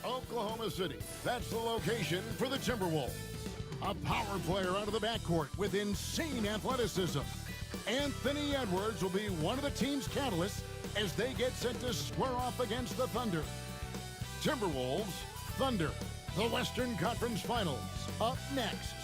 Oklahoma City. That's the location for the Timberwolves. A power player out of the backcourt with insane athleticism. Anthony Edwards will be one of the team's catalysts as they get set to square off against the Thunder. Timberwolves, Thunder, the Western Conference Finals, up next.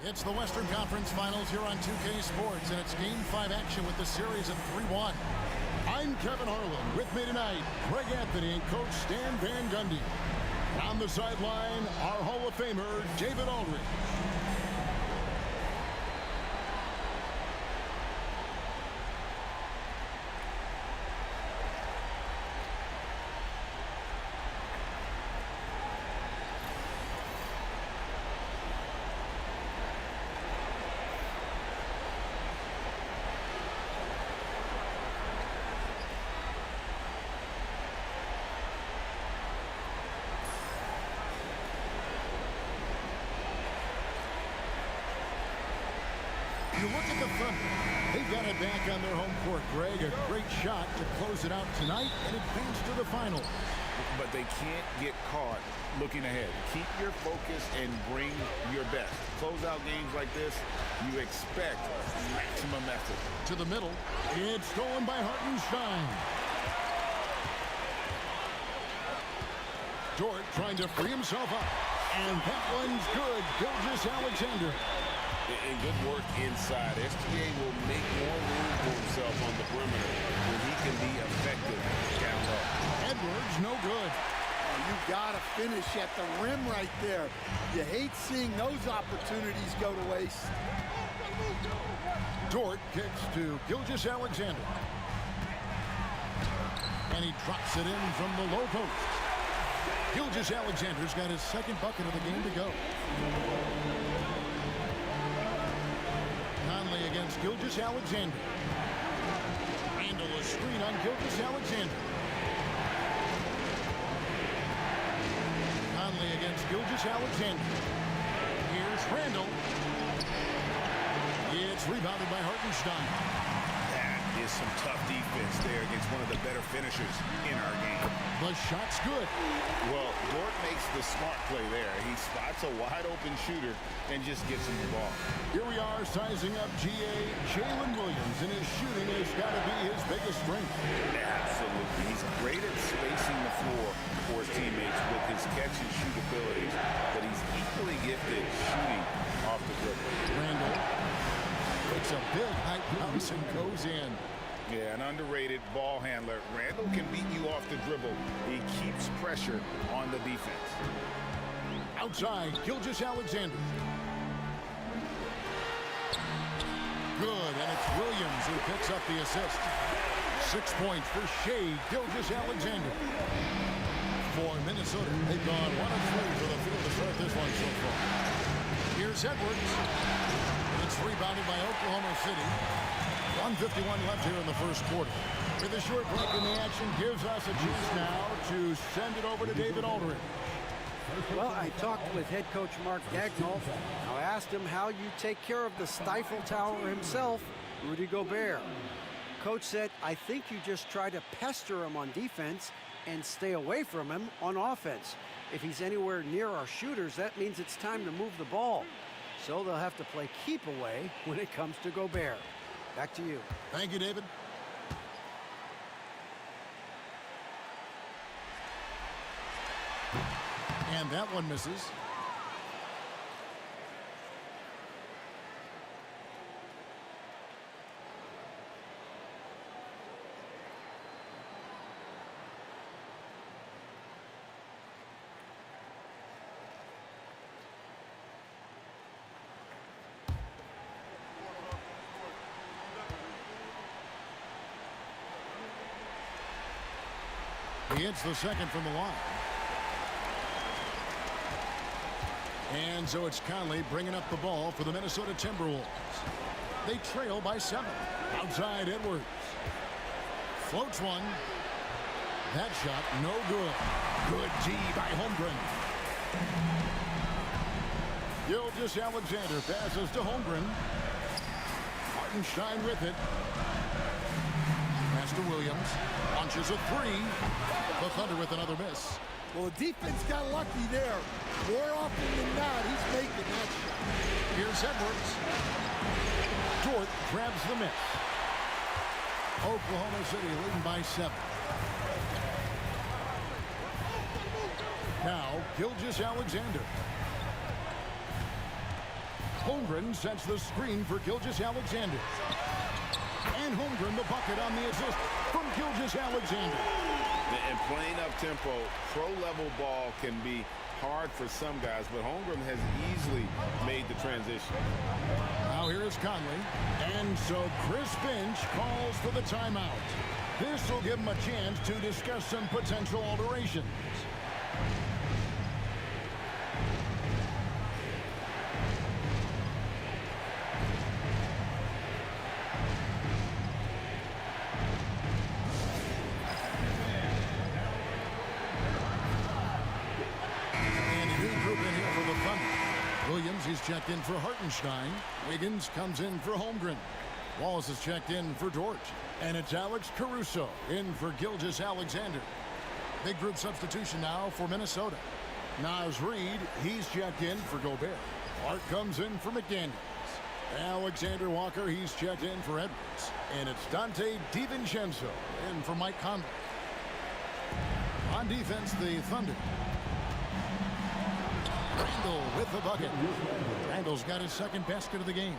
It's the Western Conference Finals here on 2K Sports, and it's Game 5 action with the series at 3-1. I'm Kevin Harlan. With me tonight, Greg Anthony and Coach Stan Van Gundy. On the sideline, our Hall of Famer, David Aldridge. You look at the Thunder. They've got it back on their home court, Greg. A great shot to close it out tonight and advance to the finals. But they can't get caught looking ahead. Keep your focus and bring your best. Close out games like this, you expect maximum effort. To the middle. It's stolen by Hartenstein. Dort trying to free himself up. And that one's good. Gilgeous-Alexander. And good work inside. SGA will make more room for himself on the perimeter when he can be effective down low. Edwards, no good. Oh, you got to finish at the rim right there. You hate seeing those opportunities go to waste. Dort kicks to Gilgeous-Alexander. And he drops it in from the low post. Gilgeous-Alexander's got his second bucket of the game to go. Conley against Gilgeous-Alexander. Handle a screen on Gilgeous-Alexander. Conley against Gilgeous-Alexander. Here's Randall. It's rebounded by Hartenstein. That is some tough defense there against one of the better finishers in our game. The shot's good. Well, Dort makes the smart play there. He spots a wide-open shooter and just gives him the ball. Here we are sizing up GA Jalen Williams, and his shooting has got to be his biggest strength. Absolutely. He's great at spacing the floor for his teammates with his catch-and-shoot abilities, but he's equally gifted shooting off the dribble. Randall takes a big high bounce and goes in. Yeah, an underrated ball handler. Randall can beat you off the dribble. He keeps pressure on the defense. Outside, Gilgeous-Alexander. Good, and it's Williams who picks up the assist. 6 points for Shea Gilgeous-Alexander. For Minnesota, they've gone 1 of 3 for the field to start this one so far. Here's Edwards. It's rebounded by Oklahoma City. 1:51 left here in the first quarter. With a short break in the action gives us a chance now to send it over to David Aldridge. Well, I talked with head coach Mark Dagnall. I asked him how you take care of the Stifle Tower himself, Rudy Gobert. Coach said, I think you just try to pester him on defense and stay away from him on offense. If he's anywhere near our shooters, that means it's time to move the ball. So they'll have to play keep away when it comes to Gobert. Back to you. Thank you, David. And that one misses. He hits the second from the line. And so it's Conley bringing up the ball for the Minnesota Timberwolves. They trail by 7. Outside Edwards. Floats one. That shot no good. Good D by Holmgren. Gilgeous-Alexander passes to Holmgren. Hartenstein with it. Pass to Williams. Launches a three. The Thunder with another miss. Well, the defense got lucky there. More often than not, he's making that shot. Here's Edwards. Dort grabs the miss. Oklahoma City leading by 7. Now, Gilgeous-Alexander. Holmgren sets the screen for Gilgeous-Alexander. And Holmgren the bucket on the assist from Gilgeous-Alexander. And playing up-tempo, pro-level ball can be hard for some guys, but Holmgren has easily made the transition. Now here is Conley. And so Chris Finch calls for the timeout. This will give him a chance to discuss some potential alterations. Williams, he's checked in for Hartenstein. Wiggins comes in for Holmgren. Wallace is checked in for Dort. And it's Alex Caruso in for Gilgeous-Alexander. Big group substitution now for Minnesota. Naz Reid, he's checked in for Gobert. Clark comes in for McDaniels. Alexander Walker, he's checked in for Edwards. And it's Dante DiVincenzo in for Mike Conley. On defense, the Thunder. Randall with the bucket. Randall's got his second basket of the game.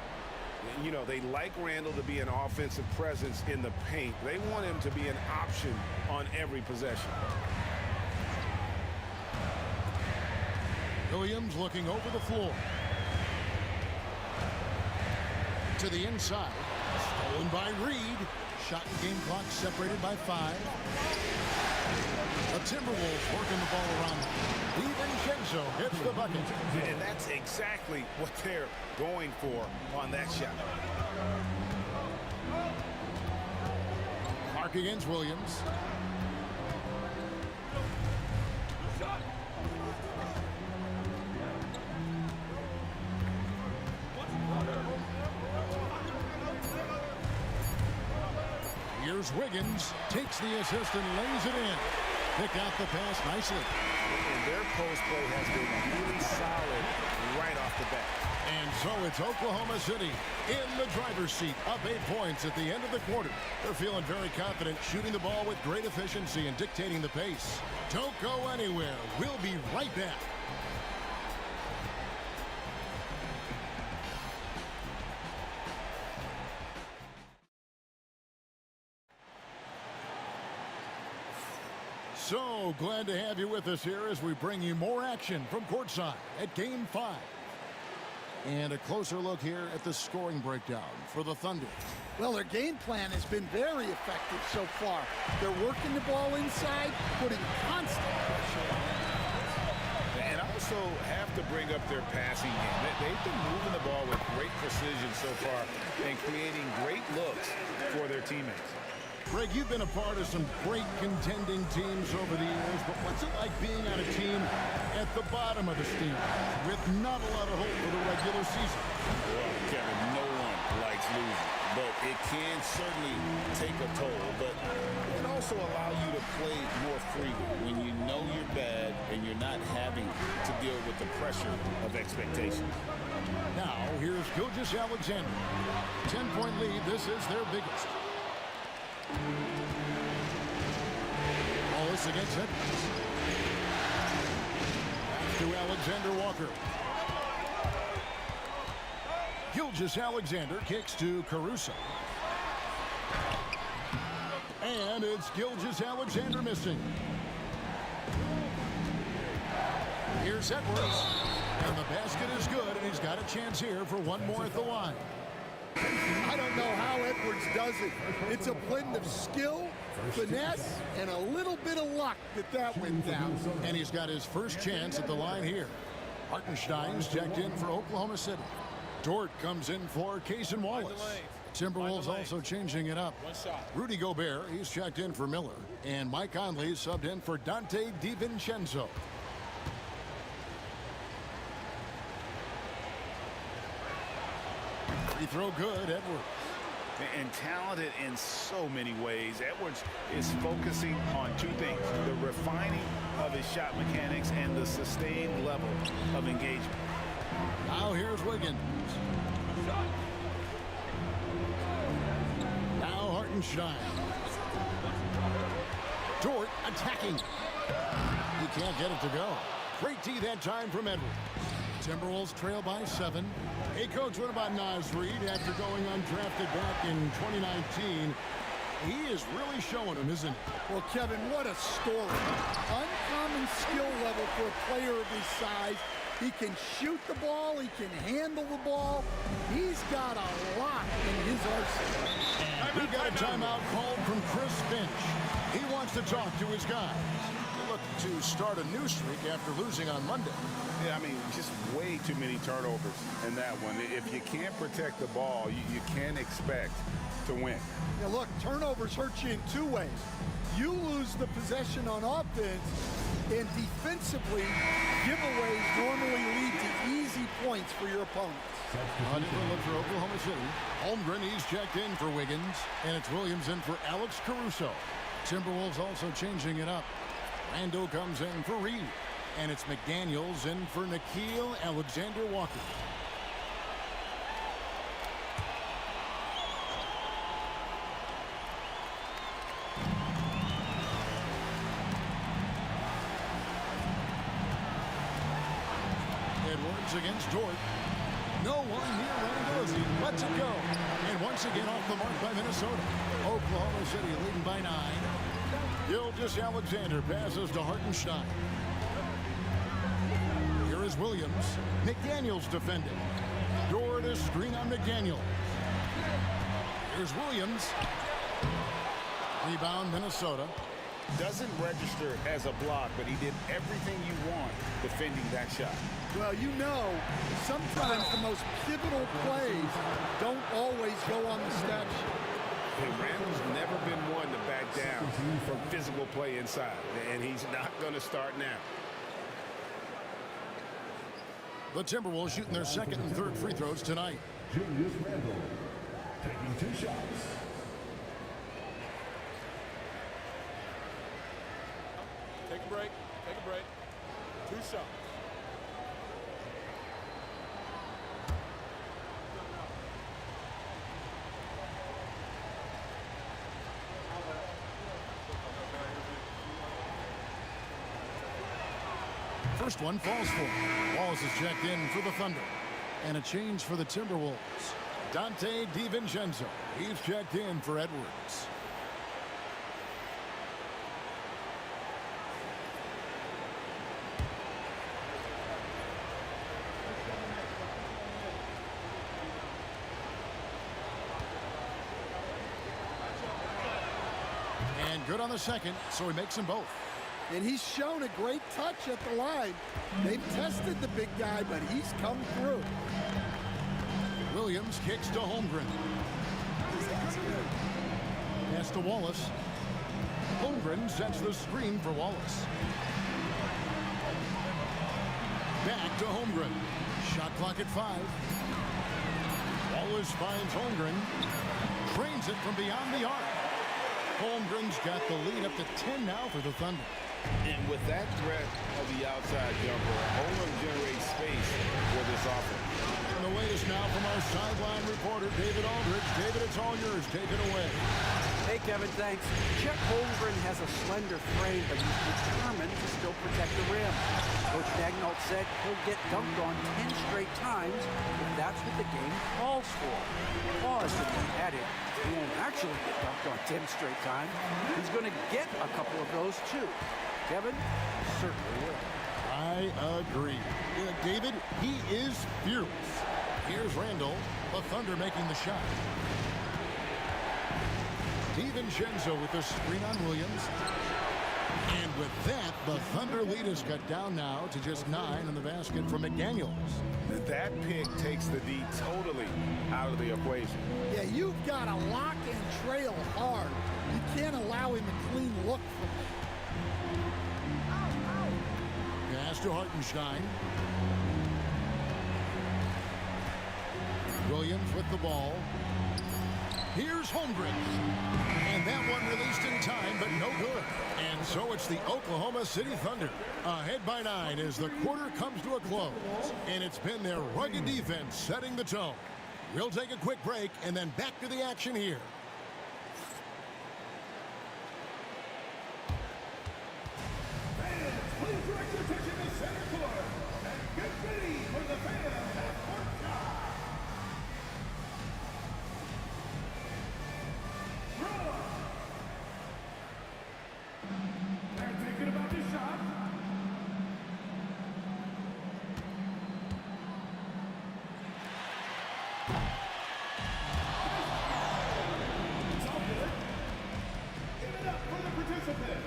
You know, they like Randall to be an offensive presence in the paint. They want him to be an option on every possession. Williams looking over the floor. To the inside. Stolen by Reid. Shot and game clock separated by 5. The Timberwolves working the ball around. DiVincenzo hits the bucket. And that's exactly what they're going for on that shot. Clark against Williams. Here's Wiggins. Takes the assist and lays it in. Pick out the pass nicely. And their post play has been really solid right off the bat. And so it's Oklahoma City in the driver's seat, up 8 points at the end of the quarter. They're feeling very confident, shooting the ball with great efficiency and dictating the pace. Don't go anywhere. We'll be right back. So glad to have you with us here as we bring you more action from courtside at Game 5. And a closer look here at the scoring breakdown for the Thunder. Well, their game plan has been very effective so far. They're working the ball inside, putting constant pressure on it. And also have to bring up their passing game. They've been moving the ball with great precision so far and creating great looks for their teammates. Greg, you've been a part of some great contending teams over the years, but what's it like being on a team at the bottom of the standings with not a lot of hope for the regular season? Well, Kevin, no one likes losing, but it can certainly take a toll. But it can also allow you to play more freely when you know you're bad and you're not having to deal with the pressure of expectations. Now, here's Gilgeous-Alexander. 10-point lead. This is their biggest. Wallace against Edwards. To Alexander Walker. Gilgeous-Alexander kicks to Caruso. And it's Gilgeous-Alexander missing. Here's Edwards. And the basket is good, and he's got a chance here for one more at the line. I don't know how Edwards does it. It's a blend of skill, finesse, and a little bit of luck that went down. And he's got his first chance at the line here. Hartenstein's checked in for Oklahoma City. Dort comes in for Case and Wallace. Timberwolves also changing it up. Rudy Gobert, he's checked in for Miller. And Mike Conley subbed in for Dante DiVincenzo. Free throw good, Edwards. and talented in so many ways. Edwards is focusing on two things: the refining of his shot mechanics and the sustained level of engagement. Now here's Wiggins. Now Hartenstein. Dort attacking. He can't get it to go. Great D that time from Edwards. Timberwolves trail by 7. Hey, Coach, what about Naz Reid after going undrafted back in 2019? He is really showing him, isn't he? Well, Kevin, what a story. Uncommon skill level for a player of his size. He can shoot the ball. He can handle the ball. He's got a lot in his arsenal. We've got a timeout called from Chris Finch. He wants to talk to his guys. They look to start a new streak after losing on Monday. Yeah, I mean, just way too many turnovers in that one. If you can't protect the ball, you can't expect to win. Now, look, turnovers hurt you in two ways. You lose the possession on offense, and defensively, giveaways normally lead to easy points for your opponents. On different look for Oklahoma City. Holmgren, he's checked in for Wiggins, and it's Williams in for Alex Caruso. Timberwolves also changing it up. Randall comes in for Reed, and it's McDaniels in for Nickeil Alexander-Walker. Edwards against Dort. No one near Randall as he lets it go. And once again off the mark by Minnesota. Oklahoma City leading by 9. Gilgeous-Alexander passes to Hartenstein. Here is Williams. McDaniels defending. Dort is screen on McDaniels. Here's Williams. Rebound Minnesota. Doesn't register as a block, but he did everything you want defending that shot. Well, you know, sometimes the most pivotal plays don't always go on the stat sheet. Hey, Randall's never been one to back down from physical play inside, and he's not going to start now. The Timberwolves shooting their second and third free throws tonight. Julius Randle taking 2 shots. Take a break. Take a break. 2 shots. First one falls for him. Wallace is checked in for the Thunder. And a change for the Timberwolves. Dante DiVincenzo. He's checked in for Edwards. And good on the second, so he makes them both. And he's shown a great touch at the line. They've tested the big guy, but he's come through. Williams kicks to Holmgren. Pass to Wallace. Holmgren sets the screen for Wallace. Back to Holmgren. Shot clock at 5. Wallace finds Holmgren. Trains it from beyond the arc. Holmgren's got the lead up to 10 now for the Thunder. And with that threat of the outside jumper, Holmgren generates space for this offense. And the latest now from our sideline reporter, David Aldridge. David, it's all yours. Take it away. Hey, Kevin, thanks. Chet Holmgren has a slender frame, but he's determined to still protect the rim. Coach Daigneault said he'll get dunked on 10 straight times if that's what the game calls for. Pause if he had it. He won't actually get dunked on 10 straight times. He's going to get a couple of those, too. Kevin certainly will. I agree. David, he is fearless. Here's Randall, the Thunder making the shot. DiVincenzo with the screen on Williams. And with that, the Thunder lead is cut down now to just 9 in the basket from McDaniels. That pick takes the D totally out of the equation. Yeah, you've got to lock and trail hard. You can't allow him a clean look from it. Pass to Hartenstein. Williams with the ball. Here's Holmgren. And that one released in time, but no good. And so it's the Oklahoma City Thunder ahead by 9 as the quarter comes to a close. And it's been their rugged defense setting the tone. We'll take a quick break and then back to the action here. Fans, please direct your attention to center court and get ready for the fans at court shot. They're thinking about the shot. It's all good. Give it up for the participant.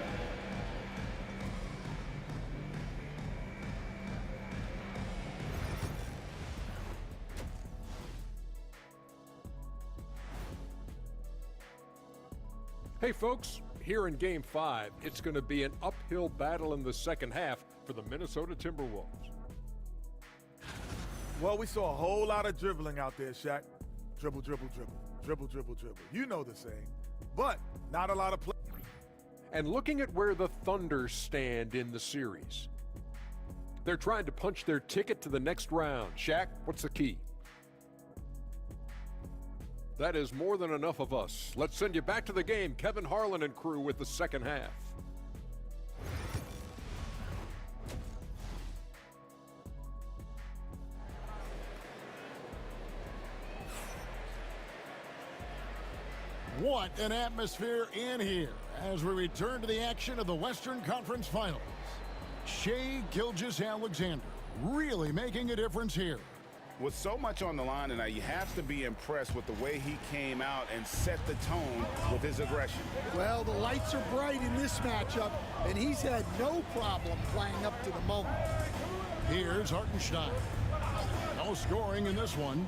Hey folks, here in Game 5, it's going to be an uphill battle in the second half for the Minnesota Timberwolves. Well, we saw a whole lot of dribbling out there, Shaq. Dribble, dribble, dribble. Dribble, dribble, dribble. You know the saying. But not a lot of play. And looking at where the Thunder stand in the series, they're trying to punch their ticket to the next round. Shaq, what's the key? That is more than enough of us. Let's send you back to the game. Kevin Harlan and crew with the second half. What an atmosphere in here as we return to the action of the Western Conference Finals. Shai Gilgeous-Alexander really making a difference here. With so much on the line tonight, you have to be impressed with the way he came out and set the tone with his aggression. Well, the lights are bright in this matchup, and he's had no problem playing up to the moment. Here's Hartenstein. No scoring in this one.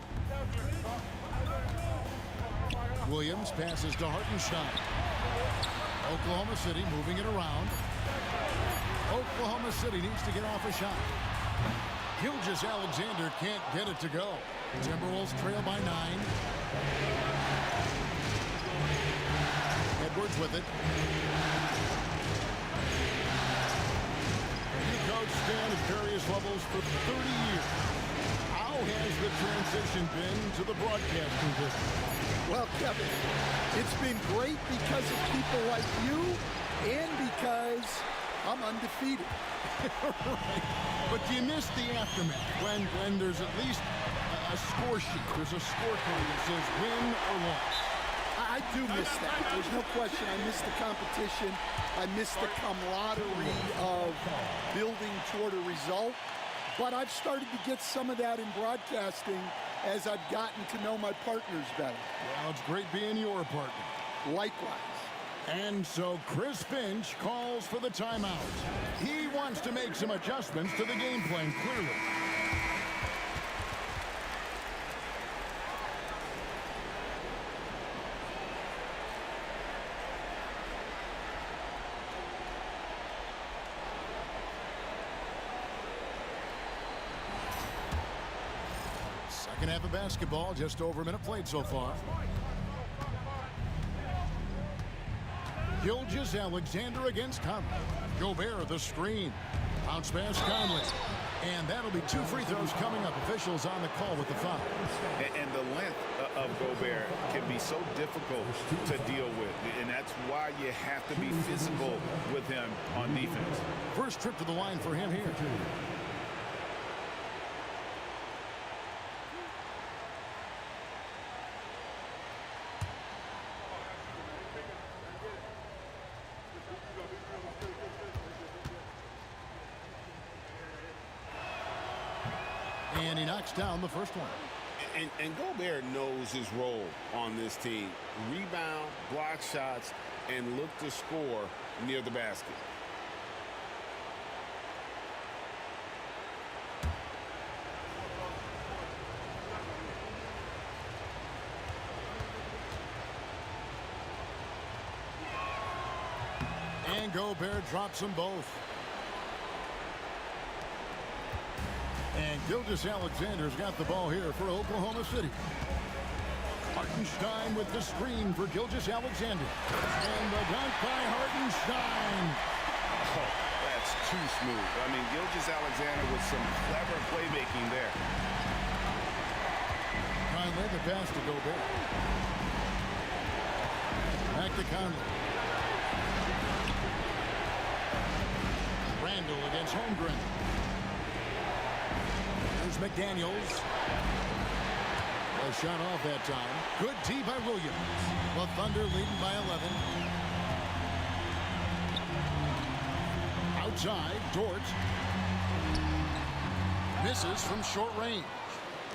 Williams passes to Hartenstein. Oklahoma City moving it around. Oklahoma City needs to get off a shot. Gilgeous-Alexander can't get it to go. Timberwolves trail by 9. Edwards with it. He coached Stan at various levels for 30 years. How has the transition been to the broadcasting business? Well, Kevin, it's been great because of people like you and because I'm undefeated. Right. But do you miss the aftermath when there's at least a score sheet? There's a scorecard that says win or loss. I do miss that. There's no question. I miss the competition. I miss the camaraderie of building toward a result. But I've started to get some of that in broadcasting as I've gotten to know my partners better. Well, it's great being your partner. Likewise. And so Chris Finch calls for the timeout. He wants to make some adjustments to the game plan, clearly. Second half of basketball, just over a minute played so far. Gilgeous-Alexander against Conley. Gobert the screen. Bounce pass Conley. And that'll be 2 free throws coming up. Officials on the call with the foul. And the length of Gobert can be so difficult to deal with. And that's why you have to be physical with him on defense. First trip to the line for him here. And he knocks down the first one. And Gobert knows his role on this team. Rebound, block shots, and look to score near the basket. And Gobert drops them both. And Gilgeous-Alexander's got the ball here for Oklahoma City. Hartenstein with the screen for Gilgeous-Alexander. And the dunk by Hartenstein. Oh, that's too smooth. I mean, Gilgeous-Alexander with some clever playmaking there. Conley, the pass to Gobert. Back to Conley. Randall against Holmgren. There's McDaniels. A shot off that time. Good D by Williams. The Thunder leading by 11. Outside, Dort. Misses from short range.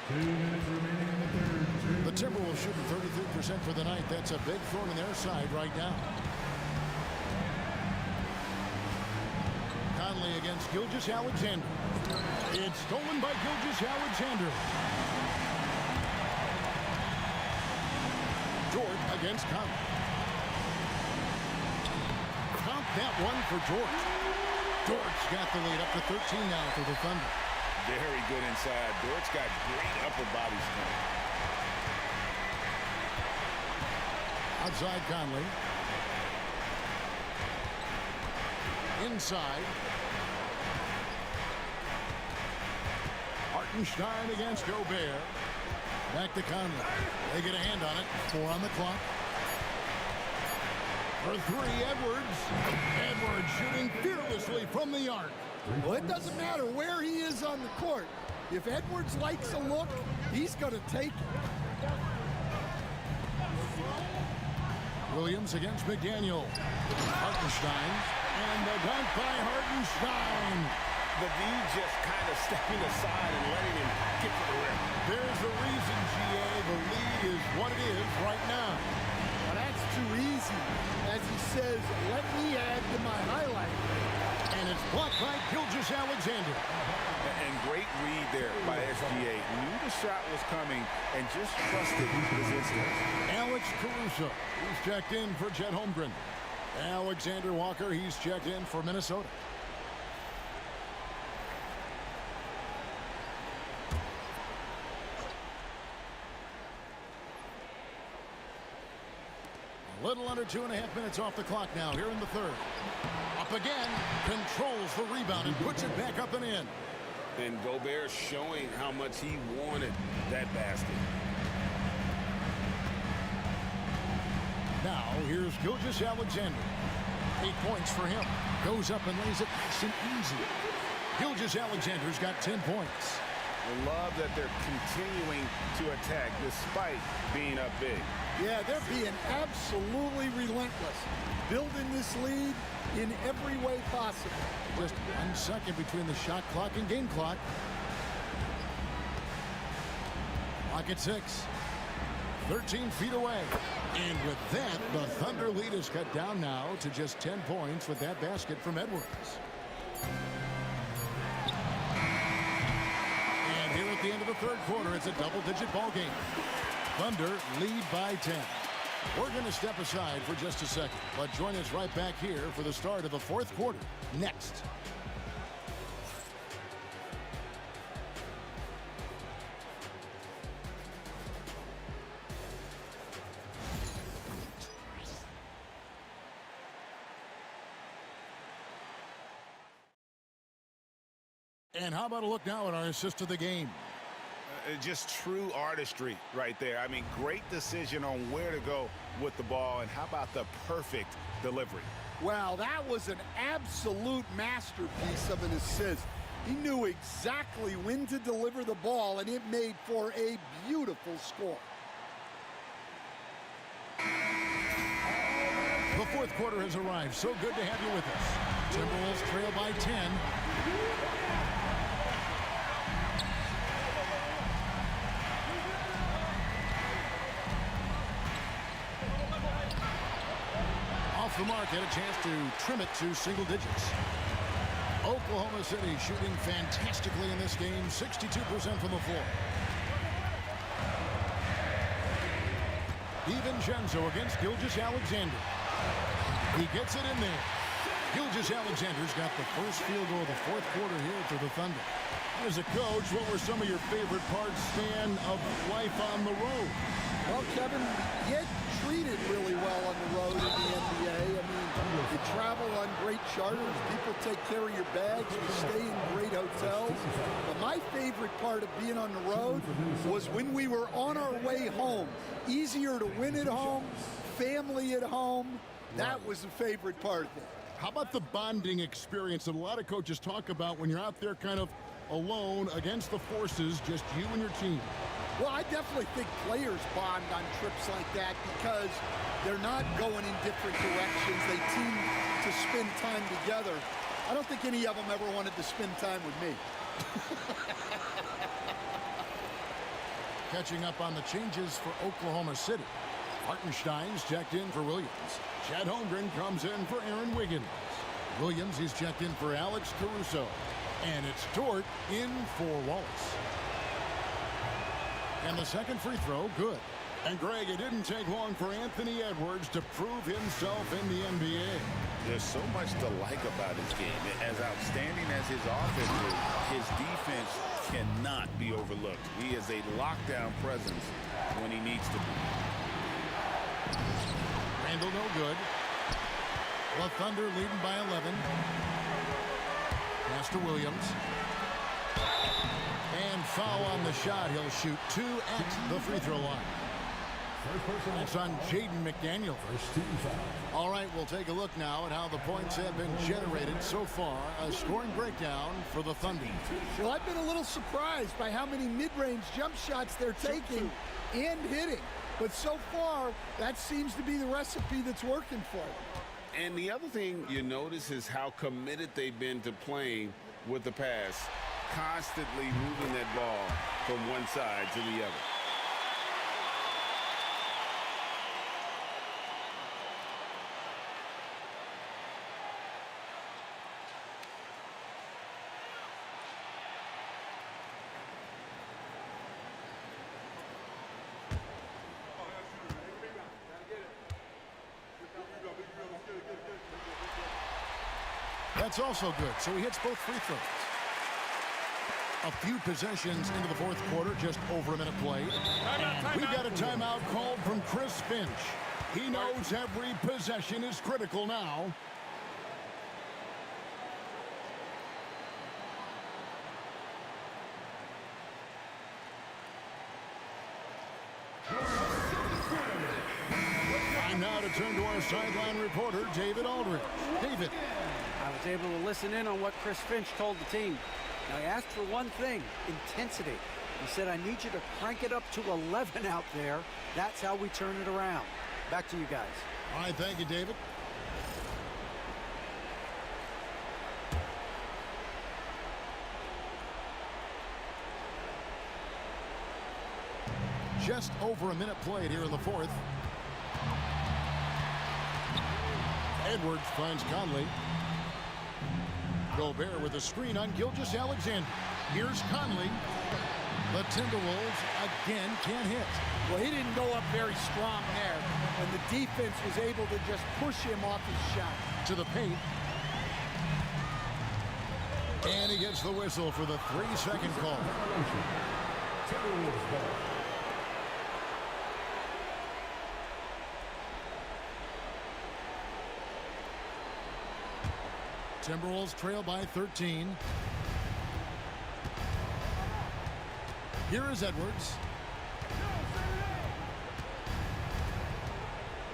2 minutes remaining in the third. The Timberwolves shooting 33% for the night. That's a big thorn in their side right now. Conley against Gilgeous-Alexander. It's stolen by Gilgeous-Alexander. Dort against Conley. Count that one for Dort. Dort's got the lead up to 13 now for the Thunder. Very good inside. Dort's got great upper body strength. Outside Conley. Inside. Hartenstein against Gobert. Back to Conley. They get a hand on it. 4 on the clock. For 3, Edwards. Edwards shooting fearlessly from the arc. Well, it doesn't matter where he is on the court. If Edwards likes a look, he's going to take it. Williams against McDaniel. Hartenstein. And the dunk by Hartenstein. The D just kind of stepping aside and letting him get to the rim. There's a reason, GA. The lead is what it is right now. Well, that's too easy. As he says, let me add to my highlight. And it's blocked by Gilgeous-Alexander. And great read there by SGA. Knew the shot was coming and just trusted his instincts. Alex Caruso, he's checked in for Chet Holmgren. Alexander Walker, he's checked in for Minnesota. A little under 2.5 minutes off the clock now here in the third. Up again, controls the rebound and puts it back up and in. And Gobert showing how much he wanted that basket. Now here's Gilgeous-Alexander. 8 points for him. Goes up and lays it nice and easy. Gilgeous-Alexander's got 10 points. I love that they're continuing to attack despite being up big. Yeah, they're being absolutely relentless. Building this lead in every way possible. Just 1 second between the shot clock and game clock. Clock at 6. 13 feet away. And with that, the Thunder lead is cut down now to just 10 points with that basket from Edwards. And here at the end of the third quarter, it's a double-digit ball game. Thunder lead by 10. We're going to step aside for just a second, but join us right back here for the start of the fourth quarter next. And how about a look now at our assist of the game? Just true artistry right there. I mean, great decision on where to go with the ball, and how about the perfect delivery? Wow, that was an absolute masterpiece of an assist. He knew exactly when to deliver the ball, and it made for a beautiful score. The fourth quarter has arrived. So good to have you with us. Timberwolves trail by 10. Off the mark, had a chance to trim it to single digits. Oklahoma City shooting fantastically in this game, 62% from the floor. DiVincenzo against Gilgeous-Alexander. He gets it in there. Gilgeous-Alexander's got the first field goal of the fourth quarter here for the Thunder. As a coach, what were some of your favorite parts, Stan, of life on the road? Well, Kevin, you get treated really well on the road in the NBA. I mean, you travel on great charters. People take care of your bags. You stay in great hotels. But my favorite part of being on the road was when we were on our way home. Easier to win at home, family at home. That was the favorite part of it. How about the bonding experience that a lot of coaches talk about when you're out there kind of alone against the forces, just you and your team? Well, I definitely think players bond on trips like that because they're not going in different directions. They team to spend time together. I don't think any of them ever wanted to spend time with me. Catching up on the changes for Oklahoma City. Hartenstein's checked in for Williams. Chad Holmgren comes in for Aaron Wiggins. Williams, he's checked in for Alex Caruso. And it's Dort in for Wallace. And the second free throw, good. And Greg, it didn't take long for Anthony Edwards to prove himself in the NBA. There's so much to like about his game. As outstanding as his offense is, his defense cannot be overlooked. He is a lockdown presence when he needs to be. Randall no good. The Thunder leading by 11. Pass to Williams. And foul on the shot. He'll shoot 2 at the free throw line. That's on Jaden McDaniel. All right, we'll take a look now at how the points have been generated so far. A scoring breakdown for the Thunder. Well, I've been a little surprised by how many mid-range jump shots they're taking and hitting. But so far, that seems to be the recipe that's working for them. And the other thing you notice is how committed they've been to playing with the pass, constantly moving that ball from one side to the other. That's also good. So he hits both free throws. A few possessions into the fourth quarter, just over a minute played. And we've got a timeout called from Chris Finch. He knows every possession is critical now. Time now to turn to our sideline reporter, David Aldridge. David. I was able to listen in on what Chris Finch told the team. Now, he asked for one thing, intensity. He said, I need you to crank it up to 11 out there. That's how we turn it around. Back to you guys. All right, thank you, David. Just over a minute played here in the fourth. Edwards finds Conley. Gobert with a screen on Gilgeous-Alexander. Here's Conley. The Timberwolves again can't hit. Well, he didn't go up very strong there, and the defense was able to just push him off his shot. To the paint. And he gets the whistle for the 3-second call. Timberwolves trail by 13. Here is Edwards.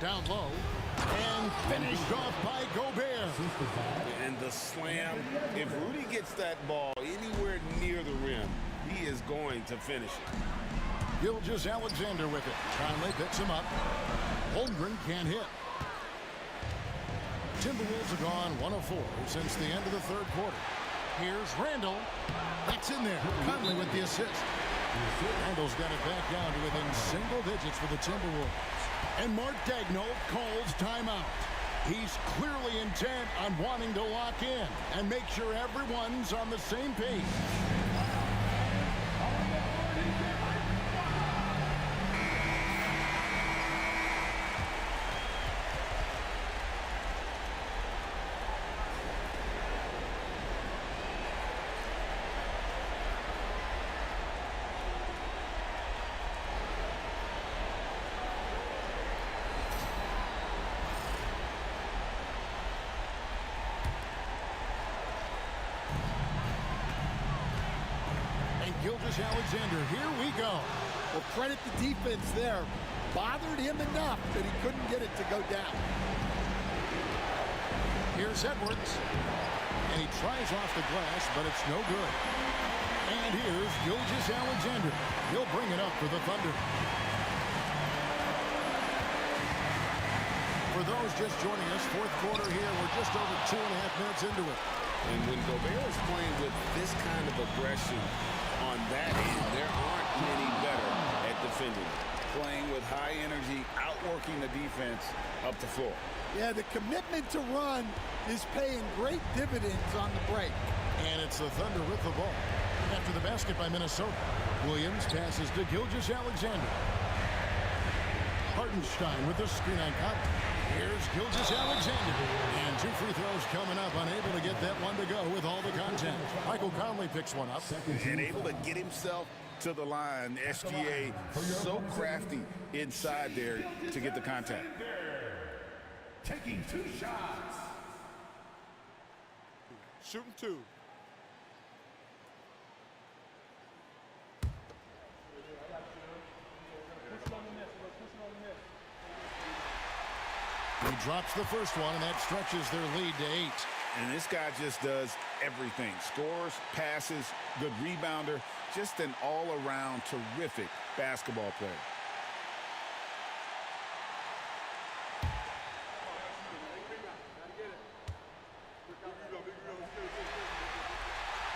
Down low. And finished off by Gobert. And the slam. If Rudy gets that ball anywhere near the rim, he is going to finish it. Gilgeous-Alexander with it. Conley picks him up. Holmgren can't hit. Timberwolves have gone 1 of 4 since the end of the third quarter. Here's Randall. That's in there. Conley with the assist. Randall's got it back down to within single digits for the Timberwolves. And Mark Daigneault calls timeout. He's clearly intent on wanting to lock in and make sure everyone's on the same page. Gilgeous-Alexander. Here we go. Well, credit the defense there. Bothered him enough that he couldn't get it to go down. Here's Edwards. And he tries off the glass, but it's no good. And here's Gilgeous-Alexander. He'll bring it up for the Thunder. For those just joining us, fourth quarter here. We're just over 2.5 minutes into it. And when Gobert is playing with this kind of aggression on that end, there aren't many better at defending. Playing with high energy, outworking the defense up the floor. Yeah, the commitment to run is paying great dividends on the break. And it's the Thunder with the ball. After the basket by Minnesota. Williams passes to Gilgeous-Alexander. Hartenstein with the screen on Conley. Here's Gilgeous-Alexander. And 2 free throws coming up. Unable to get that one to go with all the content. Michael Conley picks one up. And able to get himself to the line. SGA so crafty inside there to get the contact. Taking 2 shots. Shooting 2. He drops the first one, and that stretches their lead to 8. And this guy just does everything. Scores, passes, good rebounder. Just an all-around terrific basketball player.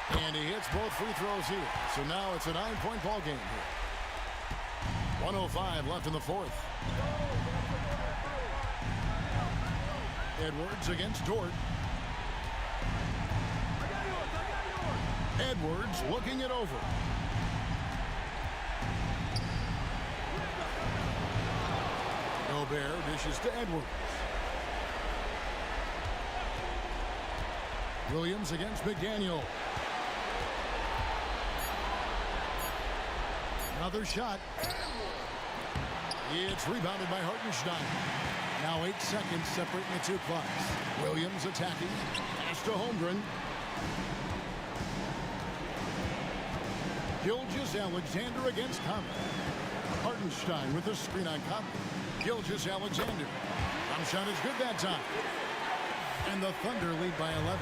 And he hits both free throws here. So now it's a 9-point ball game here. 1:05 left in the fourth. Edwards against Dort. Edwards looking it over. Gobert dishes to Edwards. Williams against McDaniel. Another shot. It's rebounded by Hartenstein. Now 8 seconds separating the 2 clocks. Williams attacking. Pass to Holmgren. Gilgeous-Alexander against Conley. Hartenstein with the screen on Conley. Gilgeous-Alexander. Bump shot is good that time. And the Thunder lead by 11.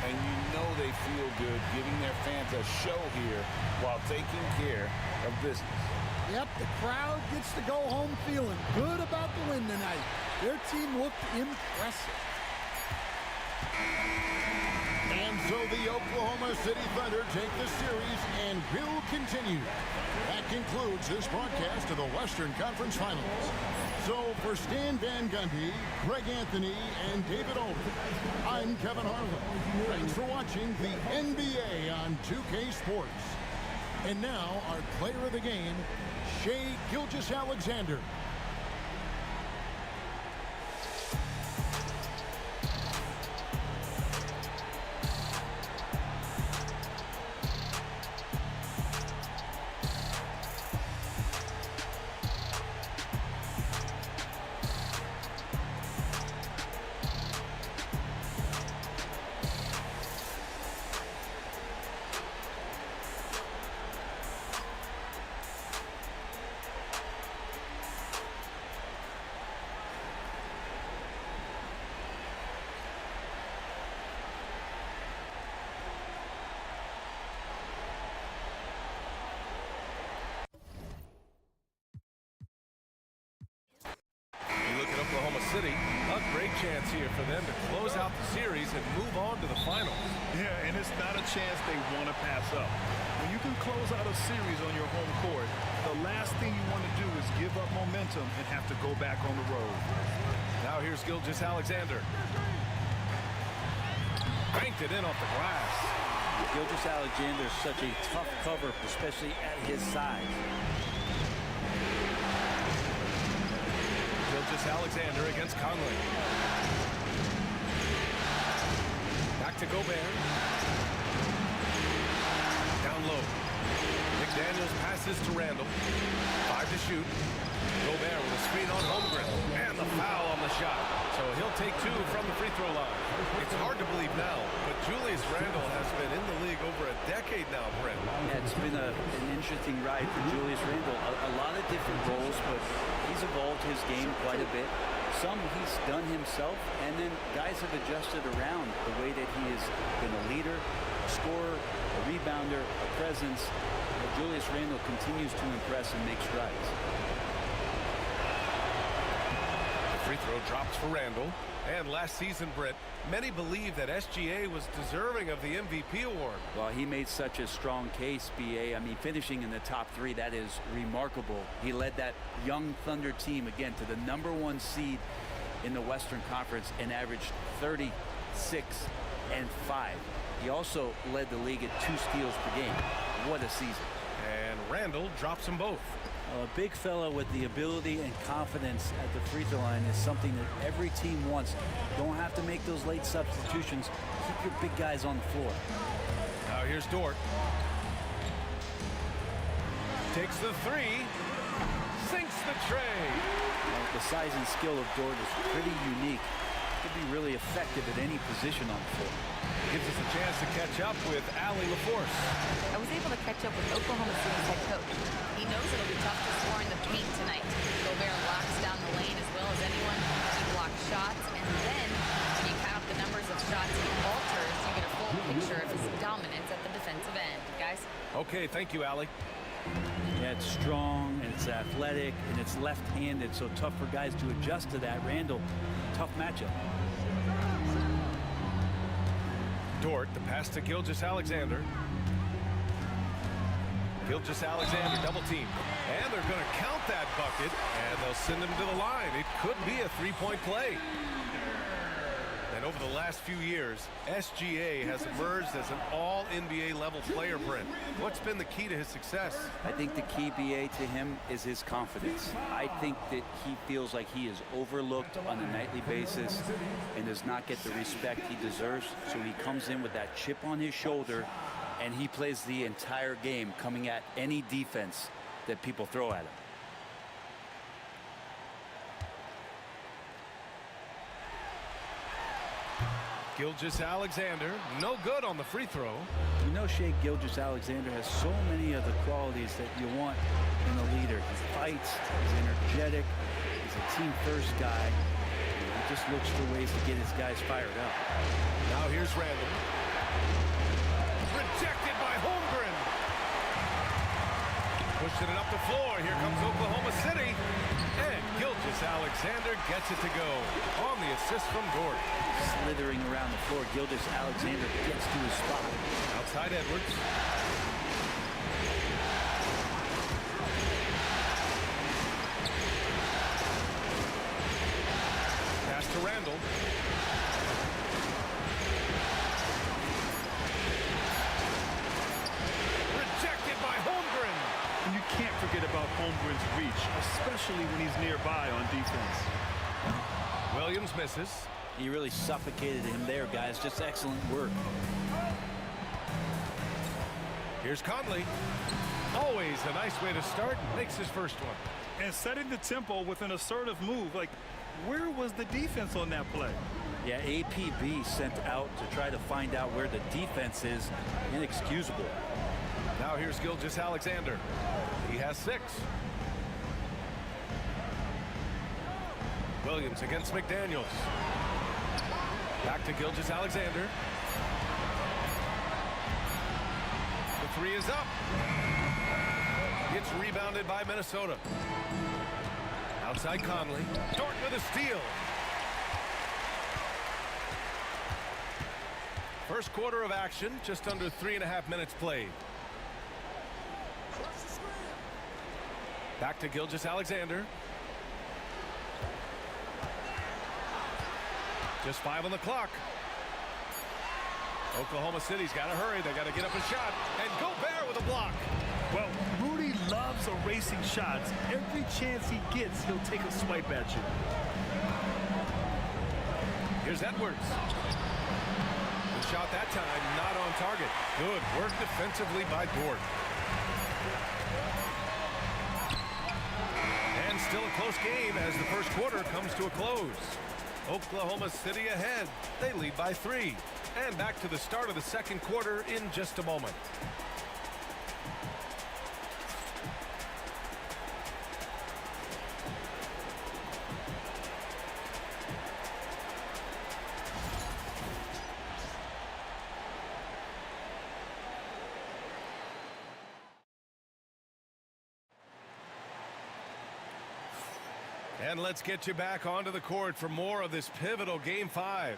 And you know they feel good giving their fans a show here while taking care of business. Yep, the crowd gets to go home feeling good about the win tonight. Their team looked impressive. And so the Oklahoma City Thunder take the series and will continue. That concludes this broadcast of the Western Conference Finals. So for Stan Van Gundy, Greg Anthony, and David Olden, I'm Kevin Harlan. Thanks for watching the NBA on 2K Sports. And now our player of the game, Shai Gilgeous-Alexander. City, a great chance here for them to close out the series and move on to the finals. Yeah, and it's not a chance they want to pass up. When you can close out a series on your home court, the last thing you want to do is give up momentum and have to go back on the road. Now here's Gilgeous-Alexander. Banked it in off the glass. Gilgeous-Alexander is such a tough cover, especially at his size. Gilgeous-Alexander against Conley. Back to Gobert. Down low. McDaniels passes to Randall. 5 to shoot. Gobert with a screen on Holmgren. And the foul on the shot. So he'll take 2 from the free throw line. It's hard to believe now, but Julius Randle has been in the league over a decade now, Brent. Yeah, it's been an interesting ride for Julius Randle. A lot of different roles, but he's evolved his game quite a bit. Some he's done himself, and then guys have adjusted around the way that he has been a leader, a scorer, a rebounder, a presence. But Julius Randle continues to impress and make strides. The free throw drops for Randle. And last season, Brett, many believe that SGA was deserving of the MVP award. Well, he made such a strong case, B.A. I mean, finishing in the top 3, that is remarkable. He led that young Thunder team, again, to the #1 seed in the Western Conference and averaged 36 and 5. He also led the league at 2 steals per game. What a season. And Randle drops them both. A big fella with the ability and confidence at the free throw line is something that every team wants. Don't have to make those late substitutions. Keep your big guys on the floor. Now here's Dort. Takes the 3. Sinks the tray. Well, the size and skill of Dort is pretty unique. Could be really effective at any position on the floor. Gives us a chance to catch up with Allie LaForce. I was able to catch up with Oklahoma City's head coach. He knows it'll be tough to score in the paint tonight. Gobert locks down the lane as well as anyone. He blocks shots, and then when you count up the numbers of shots he alters, you get a full picture of his dominance at the defensive end. Guys? Okay, thank you, Allie. Yeah, it's strong, and it's athletic, and it's left-handed, so tough for guys to adjust to that. Randle, tough matchup. Dort, the pass to Gilgeous-Alexander. Gilgeous-Alexander double team. And they're going to count that bucket, and they'll send him to the line. It could be a 3-point play. And over the last few years, SGA has emerged as an all-NBA level player, Brent. What's been the key to his success? I think the key, B.A., to him is his confidence. I think that he feels like he is overlooked on a nightly basis and does not get the respect he deserves. So he comes in with that chip on his shoulder, and he plays the entire game, coming at any defense that people throw at him. Gilgeous-Alexander, no good on the free throw. You know, Shea Gilgeous-Alexander has so many of the qualities that you want in a leader. He fights, he's energetic, he's a team-first guy. He just looks for ways to get his guys fired up. Now here's Randle. Rejected by Holmgren. Pushing it up the floor. Here comes Oklahoma City. And Gilgeous-Alexander gets it to go on the assist from Dort. Slithering around the floor, Gilgeous-Alexander gets to his spot. Outside Edwards. Pass to Randle. Rejected by Holmgren. And you can't forget about Holmgren's reach, especially when he's nearby on defense. Williams misses. He really suffocated him there, guys. Just excellent work. Here's Conley. Always a nice way to start. Makes his first one. And setting the tempo with an assertive move. Like, where was the defense on that play? Yeah, APB sent out to try to find out where the defense is. Inexcusable. Now here's Gilgeous-Alexander. He has 6. Williams against McDaniels. Back to Gilgeous-Alexander. The 3 is up. It's rebounded by Minnesota. Outside Conley. Dort with a steal. First quarter of action, just under 3.5 minutes played. Back to Gilgeous-Alexander. Just 5 on the clock. Oklahoma City's got to hurry. They got to get up a shot. And Gobert with a block. Well, Rudy loves erasing shots. Every chance he gets, he'll take a swipe at you. Here's Edwards. The shot that time not on target. Good work defensively by Dort. And still a close game as the first quarter comes to a close. Oklahoma City ahead. They lead by 3. And back to the start of the second quarter in just a moment. And let's get you back onto the court for more of this pivotal Game 5.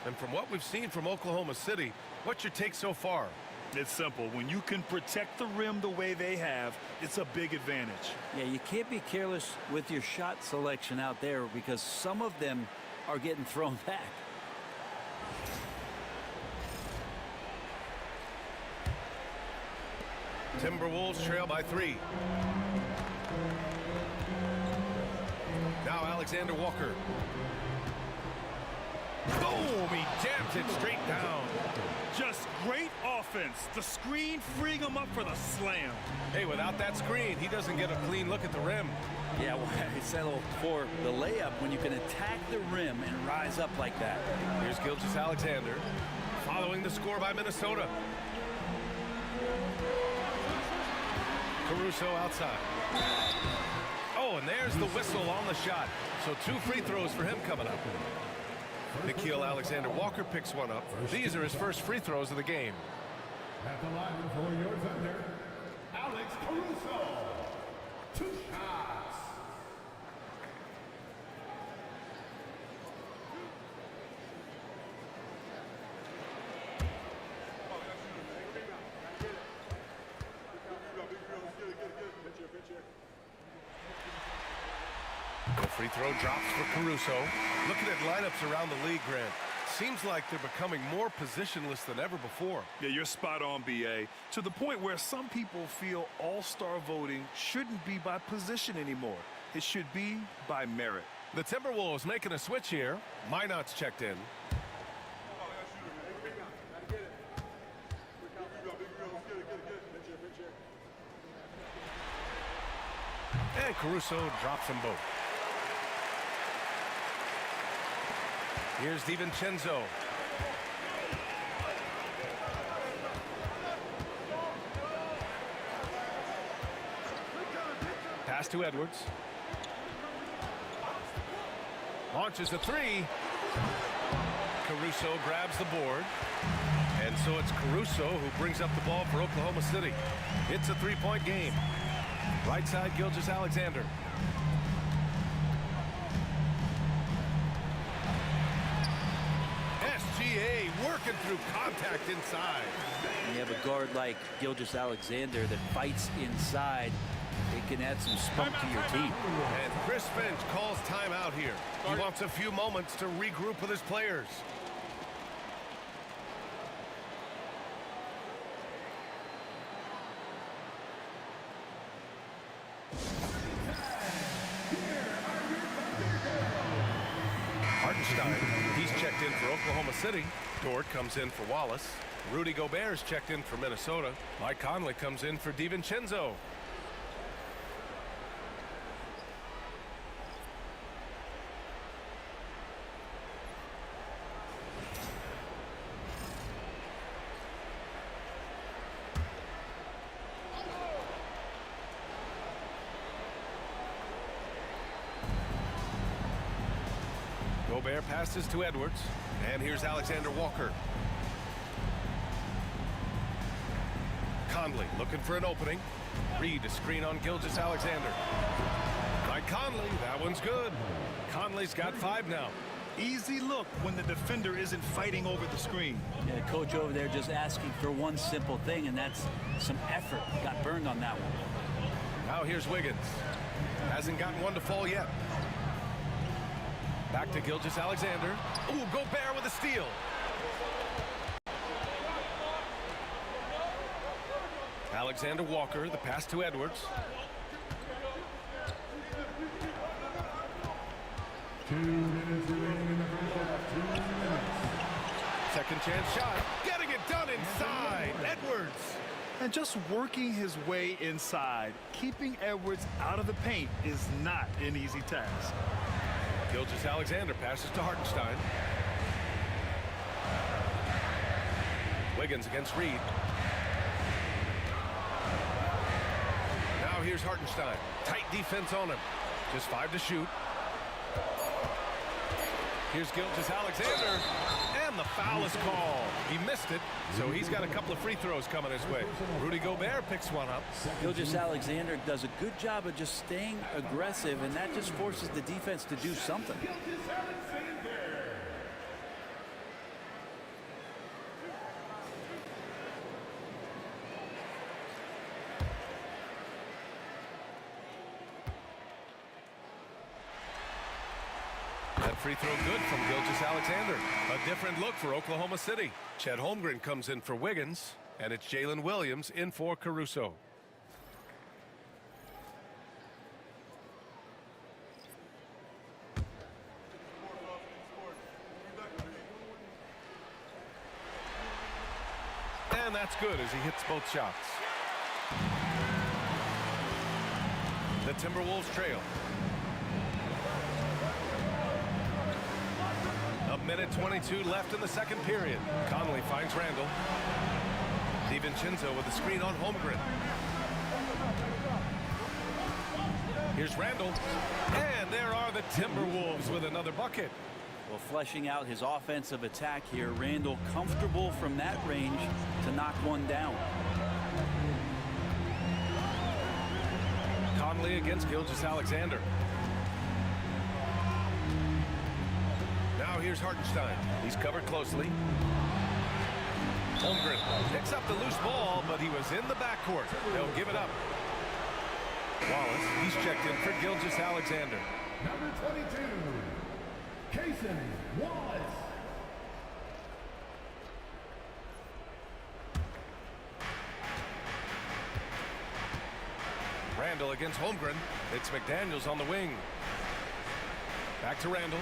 And from what we've seen from Oklahoma City, what's your take so far? It's simple. When you can protect the rim the way they have, it's a big advantage. Yeah, you can't be careless with your shot selection out there because some of them are getting thrown back. Timberwolves trail by 3. Now Alexander Walker. Boom! He jams it straight down. Just great offense. The screen freeing him up for the slam. Hey, without that screen, he doesn't get a clean look at the rim. Yeah, well, I settle for the layup when you can attack the rim and rise up like that. Here's Gilgeous Alexander following the score by Minnesota. Caruso outside. Oh, and there's the whistle on the shot. So 2 free throws for him coming up. Nickeil Alexander-Walker picks one up. These are his first free throws of the game. At the line for your thunder, Alex Caruso. 2 shots. The free throw drops for Caruso. Looking at lineups around the league, Grant, seems like they're becoming more positionless than ever before. Yeah, you're spot on, B.A. To the point where some people feel all-star voting shouldn't be by position anymore. It should be by merit. The Timberwolves making a switch here. Minot's checked in. And Caruso drops them both. Here's DiVincenzo. Pass to Edwards. Launches a 3. Caruso grabs the board. And so it's Caruso who brings up the ball for Oklahoma City. It's a 3-point game. Right side, Gilgeous Alexander. SGA working through contact inside. When you have a guard like Gilgeous Alexander that fights inside, it can add some spunk to your team. And Chris Finch calls timeout here. He wants a few moments to regroup with his players. He's checked in for Oklahoma City. Dort comes in for Wallace. Rudy Gobert's checked in for Minnesota. Mike Conley comes in for DiVincenzo. Gobert passes to Edwards. And here's Alexander Walker. Conley looking for an opening. Reed a screen on Gilgeous Alexander. By Conley, that one's good. Conley's got 5 now. Easy look when the defender isn't fighting over the screen. Yeah, the coach over there just asking for one simple thing, and that's some effort. Got burned on that one. Now here's Wiggins. Hasn't gotten one to fall yet. Back to Gilgeous Alexander. Ooh, Gobert with a steal. Alexander Walker, the pass to Edwards. Second chance shot. Getting it done inside. Edwards. And just working his way inside, keeping Edwards out of the paint is not an easy task. Gilgeous-Alexander passes to Hartenstein. Wiggins against Reed. Now here's Hartenstein. Tight defense on him. Just 5 to shoot. Here's Gilgeous-Alexander. And the foul is called. He missed it, so he's got a couple of free throws coming his way. Rudy Gobert picks one up. Gilgeous-Alexander does a good job of just staying aggressive, and that just forces the defense to do something. That free throw good from Gilgeous-Alexander. A different look for Oklahoma City. Chet Holmgren comes in for Wiggins, and it's Jalen Williams in for Caruso. And that's good as he hits both shots. The Timberwolves trail. A minute 22 left in the second period. Conley finds Randall. DiVincenzo with the screen on Holmgren. Here's Randall. And there are the Timberwolves with another bucket. Well, fleshing out his offensive attack here, Randall comfortable from that range to knock one down. Conley against Gilgeous-Alexander. Now here's Hartenstein. He's covered closely. Holmgren picks up the loose ball, but he was in the backcourt. They'll give it up. Wallace, he's checked in for Gilgeous-Alexander. Number 22, Cason Wallace. Randall against Holmgren. It's McDaniels on the wing. Back to Randall.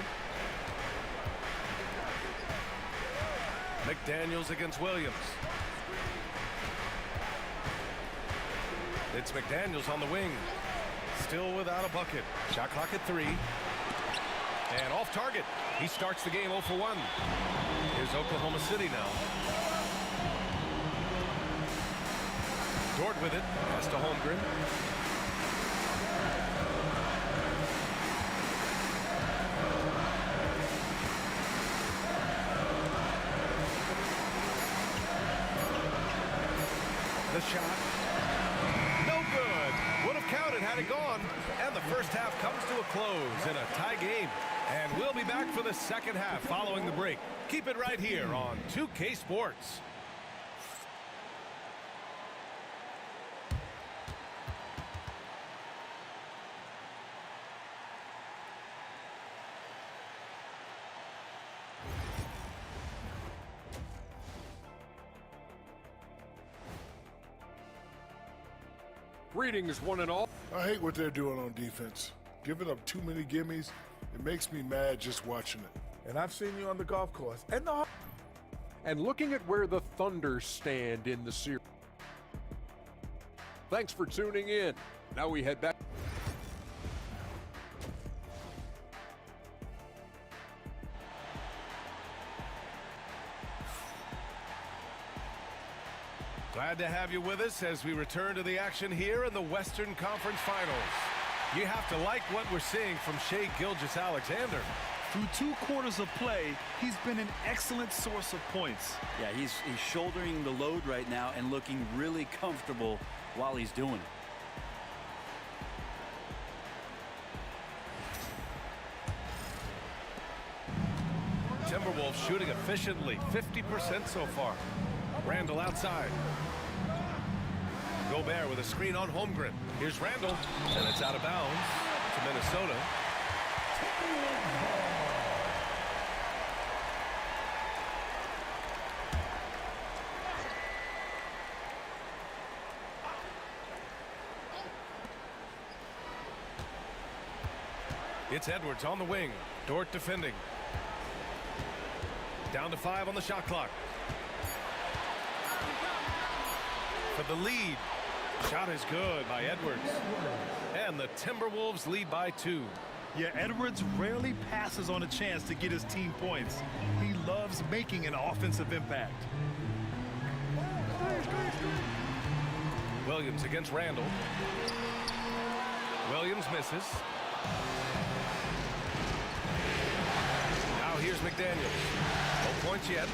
McDaniels against Williams. It's McDaniels on the wing. Still without a bucket. Shot clock at 3. And off target. He starts the game 0 for 1. Here's Oklahoma City now. Dort with it. Pass to Holmgren. The shot. No good. Would have counted had it gone. And the first half comes to a close in a tie game. And we'll be back for the second half following the break. Keep it right here on 2K Sports. Greetings, one and all. I hate what they're doing on defense. Giving up too many gimmies. It makes me mad just watching it. And I've seen you on the golf course. And looking at where the Thunder stand in the series. Thanks for tuning in. Now we head back. Glad to have you with us as we return to the action here in the Western Conference Finals. You have to like what we're seeing from Shai Gilgeous-Alexander. Through 2 quarters of play, he's been an excellent source of points. Yeah, he's shouldering the load right now and looking really comfortable while he's doing it. Timberwolves shooting efficiently, 50% so far. Randall outside. Gobert with a screen on Holmgren. Here's Randall, and it's out of bounds to Minnesota. It's Edwards on the wing. Dort defending. Down to 5 on the shot clock. For the lead. Shot is good by Edwards. And the Timberwolves lead by 2. Yeah, Edwards rarely passes on a chance to get his team points. He loves making an offensive impact. Williams against Randall. Williams misses. Now here's McDaniels. No points yet.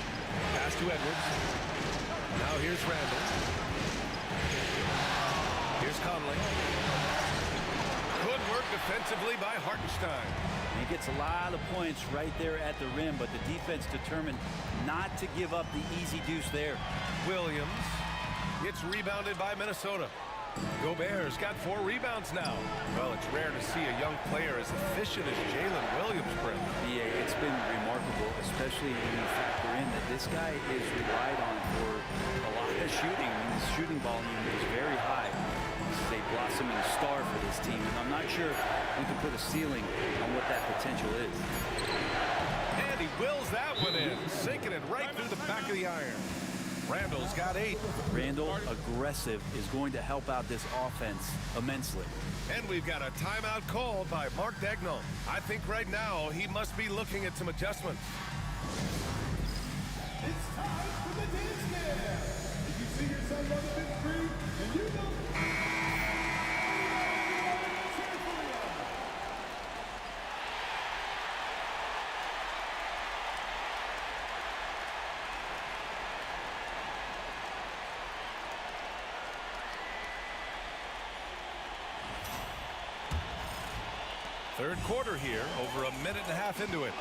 Pass to Edwards. Now here's Randall. Here's Conley. Good work defensively by Hartenstein. He gets a lot of points right there at the rim, but the defense determined not to give up the easy deuce there. Williams. It's rebounded by Minnesota. Gobert's got 4 rebounds now. Well, it's rare to see a young player as efficient as Jalen Williams, Brent. Yeah, it's been remarkable, especially when you factor in that this guy is relied on for a lot of shooting. His shooting volume is very high. This is a blossoming star for this team, and I'm not sure we can put a ceiling on what that potential is. And he wills that one in, sinking it right through the back of the iron. Randall's got 8. Randall, aggressive, is going to help out this offense immensely. And we've got a timeout called by Mark Daigneault. I think right now he must be looking at some adjustments. It's time for the dance cam. If you see yourself on the big screen, then you know. Third quarter here, over a minute and a half into it.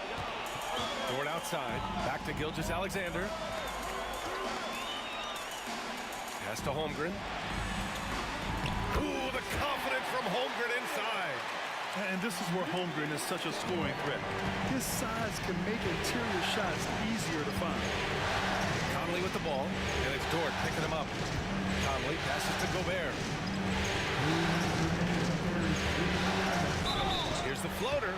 Dort outside, back to Gilgeous-Alexander. Pass to Holmgren. Ooh, the confidence from Holmgren inside. And this is where Holmgren is such a scoring threat. His size can make interior shots easier to find. Conley with the ball, and it's Dort picking him up. Conley passes to Gobert. Here's the floater,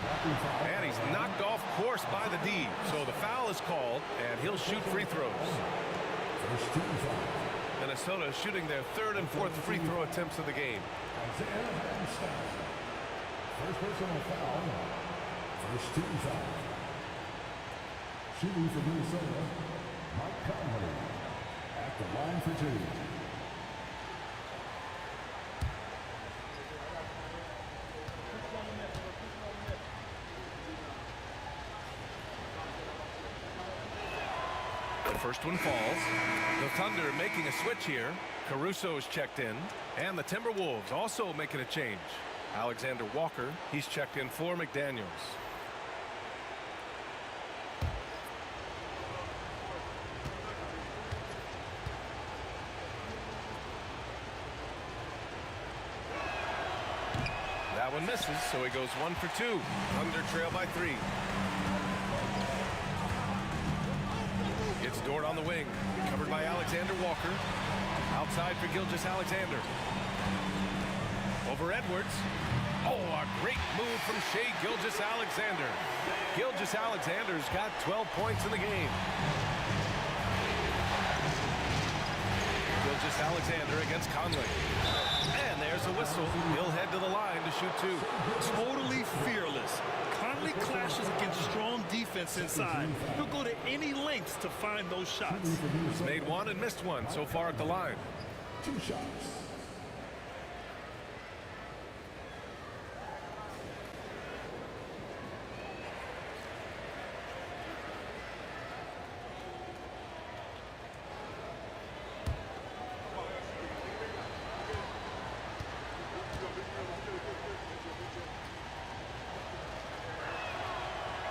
and he's knocked off course by the D. So the foul is called, and he'll shoot free throws. Minnesota shooting their 3rd and 4th free throw attempts of the game. First personal foul. First team foul. Shooting for Minnesota, Mike Conley at the line for 2. The first one falls. The Thunder making a switch here. Caruso's checked in. And the Timberwolves also making a change. Alexander Walker, he's checked in for McDaniels. That one misses, so he goes 1 for 2. Thunder trail by 3. It's Dort on the wing, covered by Alexander Walker. Outside for Gilgeous-Alexander. Over Edwards. Oh, a great move from Shai Gilgeous-Alexander. Gilgeous-Alexander's got 12 points in the game. Gilgeous-Alexander against Conley. And there's a whistle. He'll head to the line to shoot 2. Totally fearless. Conley clashes against strong defense inside. He'll go to any lengths to find those shots. He's made 1 and missed 1 so far at the line. 2 shots.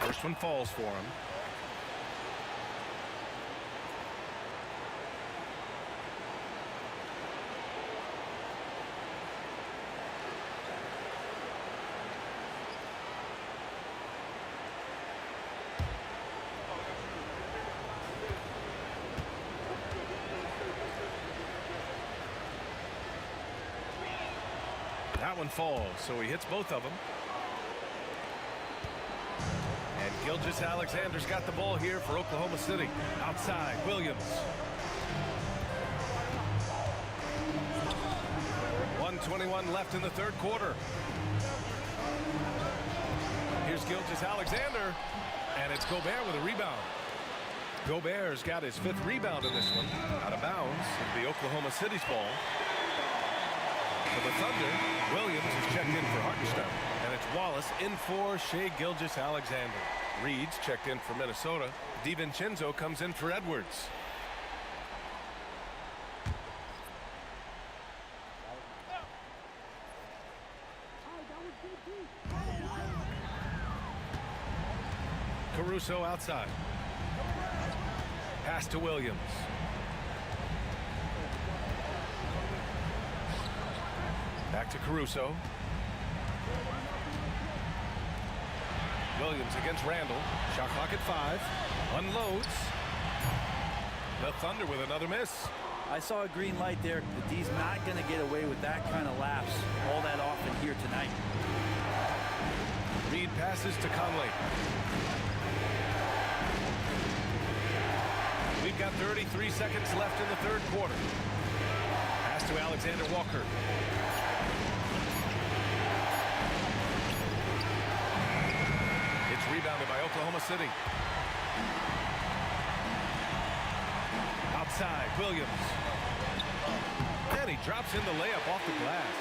First one falls for him. That one falls, so he hits both of them. And Gilgeous-Alexander's got the ball here for Oklahoma City. Outside, Williams. 1:21 left in the third quarter. Here's Gilgeous-Alexander, and it's Gobert with a rebound. Gobert's got his 5th rebound in this one. Out of bounds, the Oklahoma City's ball. For the Thunder, Williams is checked in for Hartenstein, and it's Wallace in for Shai Gilgeous-Alexander. Reed's checked in for Minnesota. DiVincenzo comes in for Edwards. Caruso outside. Pass to Williams. Back to Caruso. Williams against Randall. Shot clock at 5. Unloads. The Thunder with another miss. I saw a green light there. The D's not going to get away with that kind of lapse all that often here tonight. Reed passes to Conley. We've got 33 seconds left in the 3rd quarter. Pass to Alexander Walker. It's rebounded by Oklahoma City. Outside, Williams. And he drops in the layup off the glass.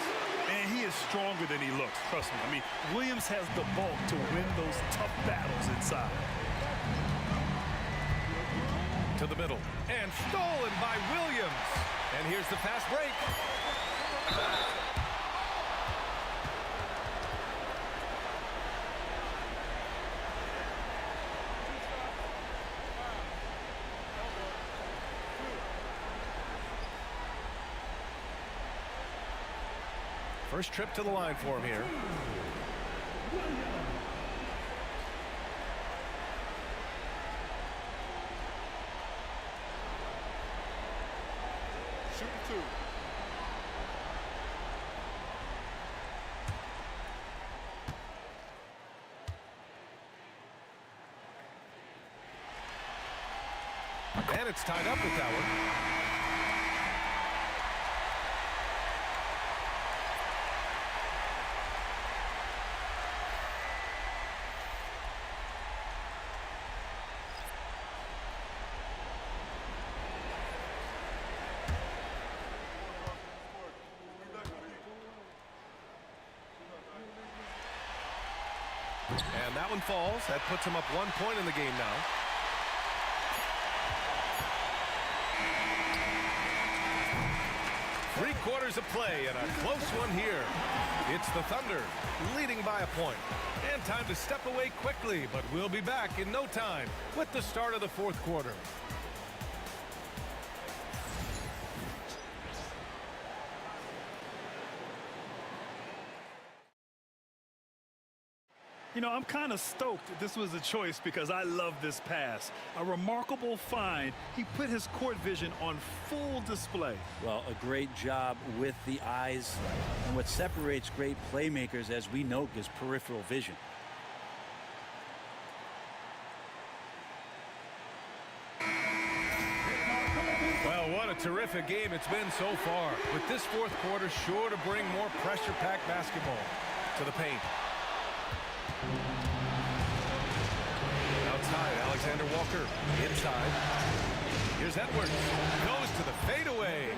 And he is stronger than he looks, trust me. I mean, Williams has the bulk to win those tough battles inside. To the middle, and stolen by Williams. And here's the fast break. First trip to the line for him here. Shooting 2. And it's tied up with that one. And that one falls. That puts him up 1 point in the game now. Three-quarters of play and a close one here. It's the Thunder leading by a point. And time to step away quickly, but we'll be back in no time with the start of the 4th quarter. You know, I'm kind of stoked that this was a choice because I love this pass. A remarkable find. He put his court vision on full display. Well, a great job with the eyes. And what separates great playmakers, as we know, is peripheral vision. Well, what a terrific game it's been so far. With this 4th quarter sure to bring more pressure-packed basketball to the paint. Outside, Alexander Walker. Inside. Here's Edwards. Goes to the fadeaway.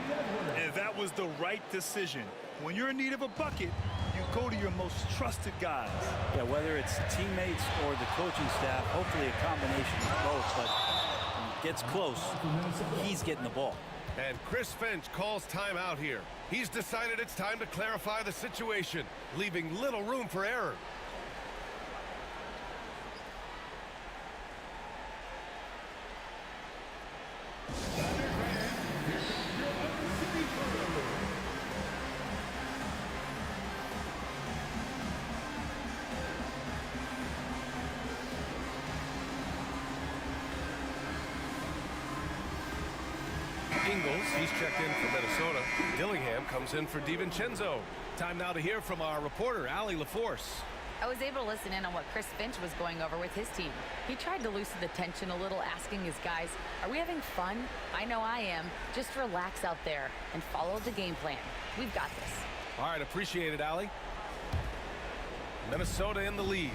And that was the right decision. When you're in need of a bucket, you go to your most trusted guys. Yeah, whether it's teammates or the coaching staff, hopefully a combination of both, but when it gets close, he's getting the ball. And Chris Finch calls timeout here. He's decided it's time to clarify the situation, leaving little room for error. Ingles, he's checked in for Minnesota. Dillingham comes in for DiVincenzo. Time now to hear from our reporter, Allie LaForce. I was able to listen in on what Chris Finch was going over with his team. He tried to loosen the tension a little, asking his guys, are we having fun? I know I am. Just relax out there and follow the game plan. We've got this. All right, appreciate it, Allie. Minnesota in the lead.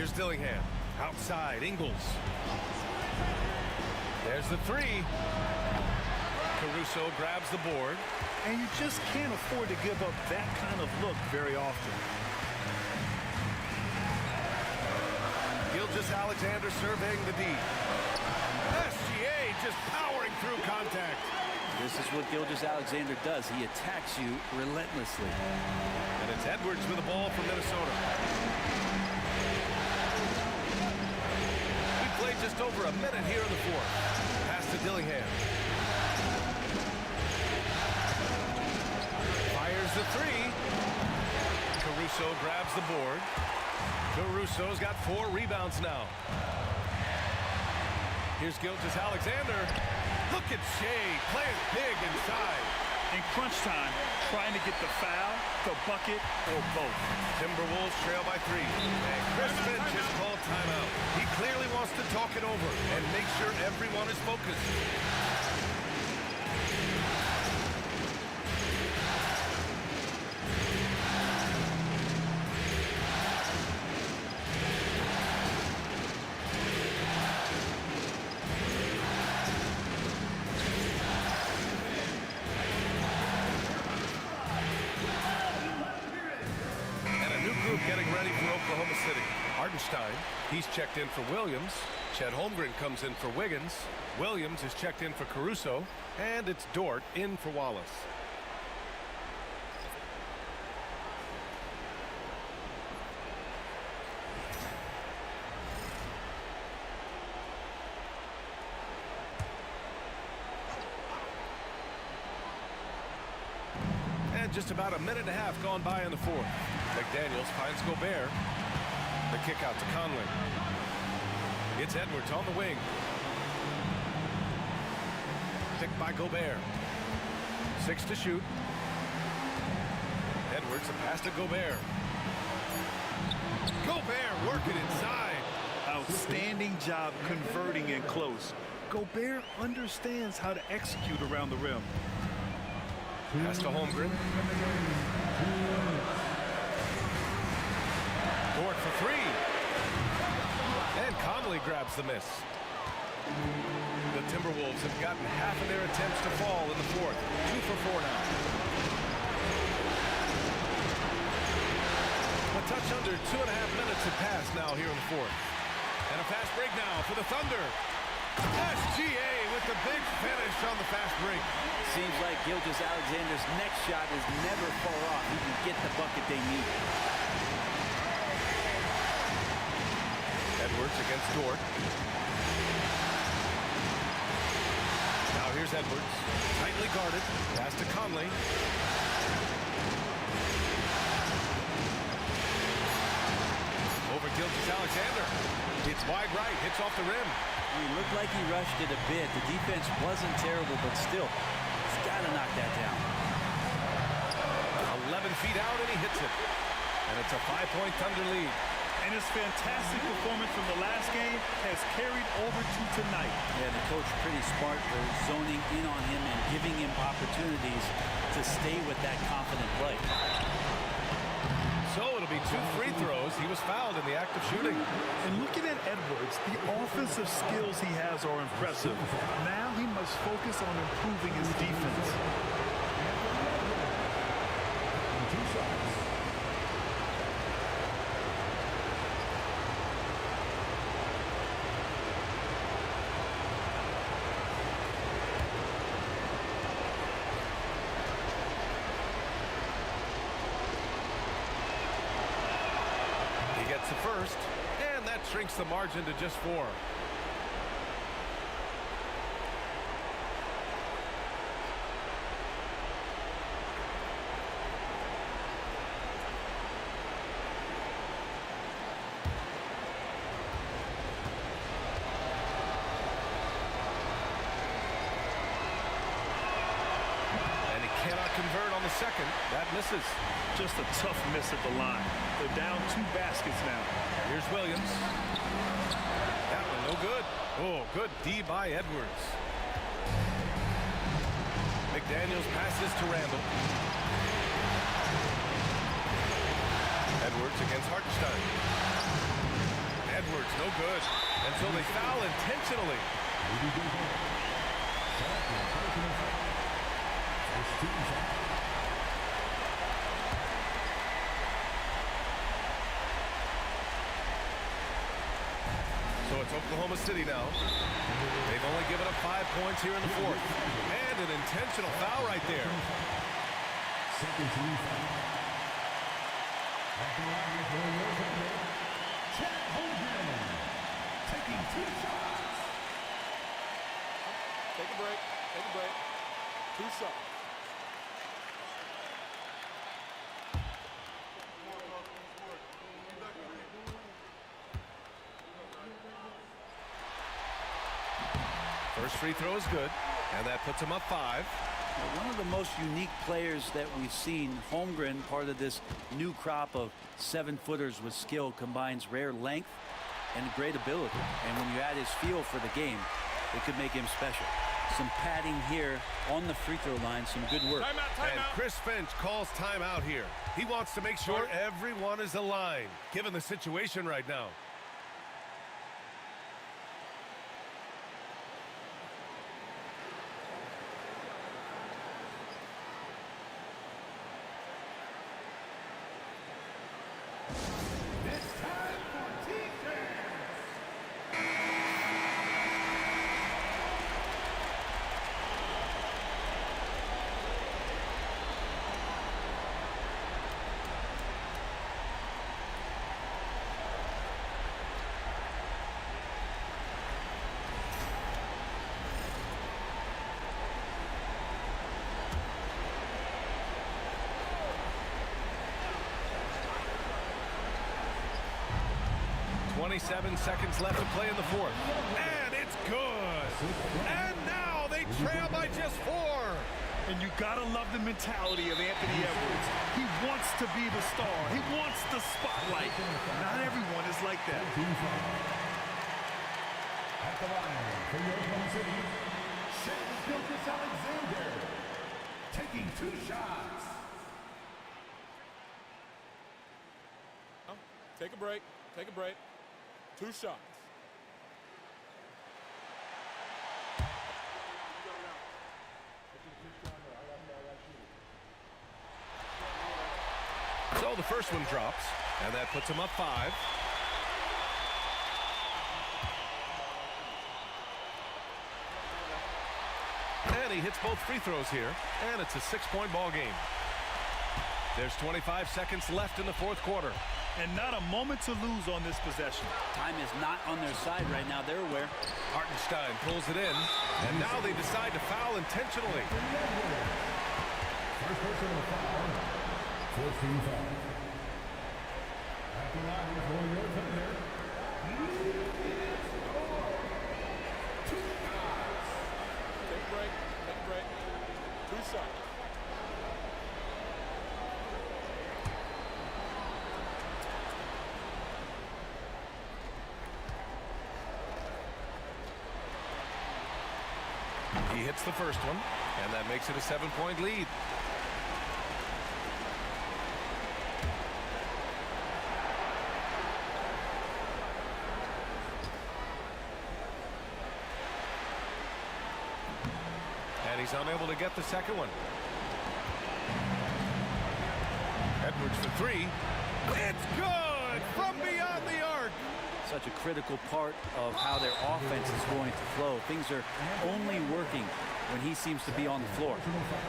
Here's Dillingham. Outside, Ingles. There's the three. Caruso grabs the board. And you just can't afford to give up that kind of look very often. Gilgeous-Alexander surveying the D. SGA just powering through contact. This is what Gilgeous-Alexander does. He attacks you relentlessly. And it's Edwards with the ball from Minnesota. We played just over a minute here in the fourth. Pass to Dillingham. Fires the three. Caruso grabs the board. Caruso's got 4 rebounds now. Here's Gilgeous-Alexander. Look at Shea playing big inside. In crunch time, trying to get the foul, the bucket, or both. Timberwolves trail by 3. And Chris Finch has called timeout. He clearly wants to talk it over and make sure everyone is focused. Getting ready for Oklahoma City. Hartenstein, he's checked in for Williams. Chet Holmgren comes in for Wiggins. Williams is checked in for Caruso. And it's Dort in for Wallace. And just about a minute and a half gone by in the fourth. McDaniels finds Gobert. The kick out to Conley. It's Edwards on the wing. Picked by Gobert. 6 to shoot. Edwards, a pass to Gobert. Gobert working inside. Outstanding job converting in close. Gobert understands how to execute around the rim. Pass to Holmgren. Dort for 3. And Conley grabs the miss. The Timberwolves have gotten half of their attempts to fall in the fourth. 2 for 4 now. A touch under 2.5 minutes have passed now here in the fourth. And a fast break now for the Thunder. SGA with the big finish on the fast break. Seems like Gilgeous-Alexander's next shot is never far off. He can get the bucket they need. Edwards against Dort. Now here's Edwards. Tightly guarded. Pass to Conley. Over Gilgeous-Alexander. It's wide right. Hits off the rim. He looked like he rushed it a bit. The defense wasn't terrible, but still, he's got to knock that down. 11 feet out, and he hits it. And it's a 5-point Thunder lead. And his fantastic performance from the last game has carried over to tonight. Yeah, the coach pretty smart for zoning in on him and giving him opportunities to stay with that confident play. So it'll be 2 free throws. He was fouled in the act of shooting. And looking at Edwards, the offensive skills he has are impressive. Now he must focus on improving his defense. The first, and that shrinks the margin to just 4. And he cannot convert on the second. That misses. Just a tough miss at the line. They're down 2 baskets now. Here's Williams. That one no good. Oh, good D by Edwards. McDaniels passes to Randall. Edwards against Hartenstein. good until they foul intentionally. So it's Oklahoma City now. They've only given up 5 points here in the fourth. And an intentional foul right there. Second team foul. At the line for your opponent, Chet Holmgren, taking 2 shots. Take a break. Take a break. 2 shots. First free throw is good, and that puts him up 5. One of the most unique players that we've seen, Holmgren, part of this new crop of 7-footers with skill, combines rare length and great ability. And when you add his feel for the game, it could make him special. Some padding here on the free throw line, some good work. And Chris Finch calls timeout here. He wants to make sure everyone is aligned, given the situation right now. Seconds left to play in the fourth. And it's good. And now they trail by just 4. And you gotta love the mentality of Anthony Edwards. He wants to be the star. He wants the spotlight. Not everyone is like that. At the line for your opponent, Alexander, taking 2 shots. Take a break. Take a break. 2 shots. So the first one drops, and that puts him up 5. And he hits both free throws here, and it's a 6-point ball game. There's 25 seconds left in the fourth quarter. And not a moment to lose on this possession. Time is not on their side right now. They're aware. Hartenstein pulls it in, and now they decide to foul intentionally. First personal foul. 14 foul. At the line for your offender, 2 shots. Take a break. Take a break. 2 shots. He hits the first one, and that makes it a 7-point lead. And he's unable to get the second one. Edwards for 3. It's good from beyond the arc. Such a critical part of how their offense is going to flow. Things are only working when he seems to be on the floor.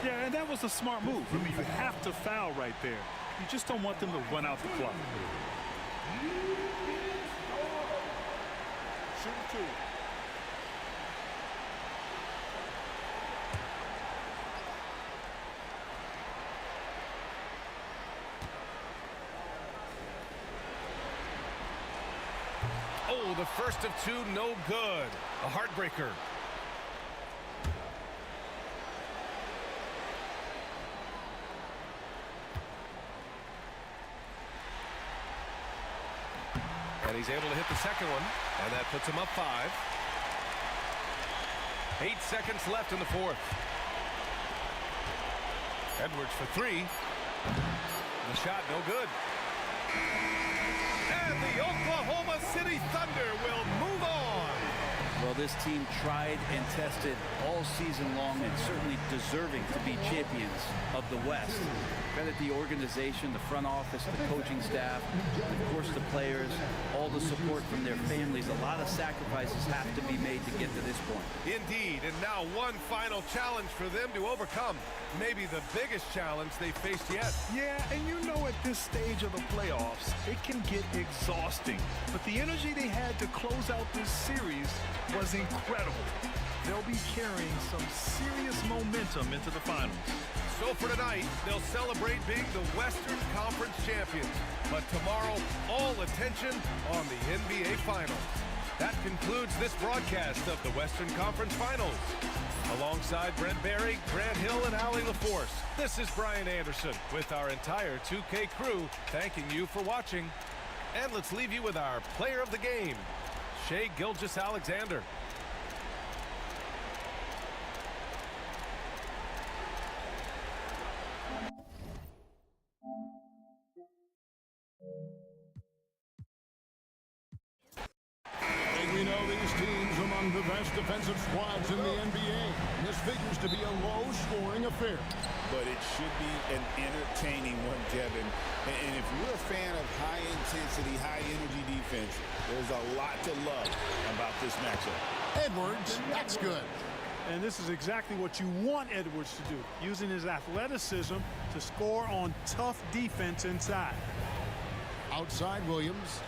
Yeah, and that was a smart move. I mean, you have to foul right there. You just don't want them to run out the clock. Shoot 2. Oh, the first of 2, no good. A heartbreaker. And he's able to hit the second one, and that puts him up 5. 8 seconds left in the fourth. Edwards for 3. The shot no good. And the Oklahoma City Thunder will Well, this team tried and tested all season long and certainly deserving to be champions of the West. Credit the organization, the front office, the coaching staff, of course the players, all the support from their families. A lot of sacrifices have to be made to get to this point. Indeed, and now one final challenge for them to overcome. Maybe the biggest challenge they faced yet. Yeah, and you know at this stage of the playoffs, it can get exhausting. But the energy they had to close out this series was incredible. They'll be carrying some serious momentum into the finals. So for tonight, they'll celebrate being the Western Conference champions. But tomorrow, all attention on the NBA Finals. That concludes this broadcast of the Western Conference Finals. Alongside Brent Barry, Grant Hill, and Allie LaForce, this is Brian Anderson with our entire 2K crew thanking you for watching. And let's leave you with our player of the game, Shai Gilgeous-Alexander. We know these teams among the best defensive squads in the NBA. And this figures to be a low-scoring affair. But it should be an entertaining one, Kevin. And if you're a fan of high-intensity, high-energy defense, there's a lot to love about this matchup. Edwards, that's good. And this is exactly what you want Edwards to do, using his athleticism to score on tough defense inside. Outside Williams.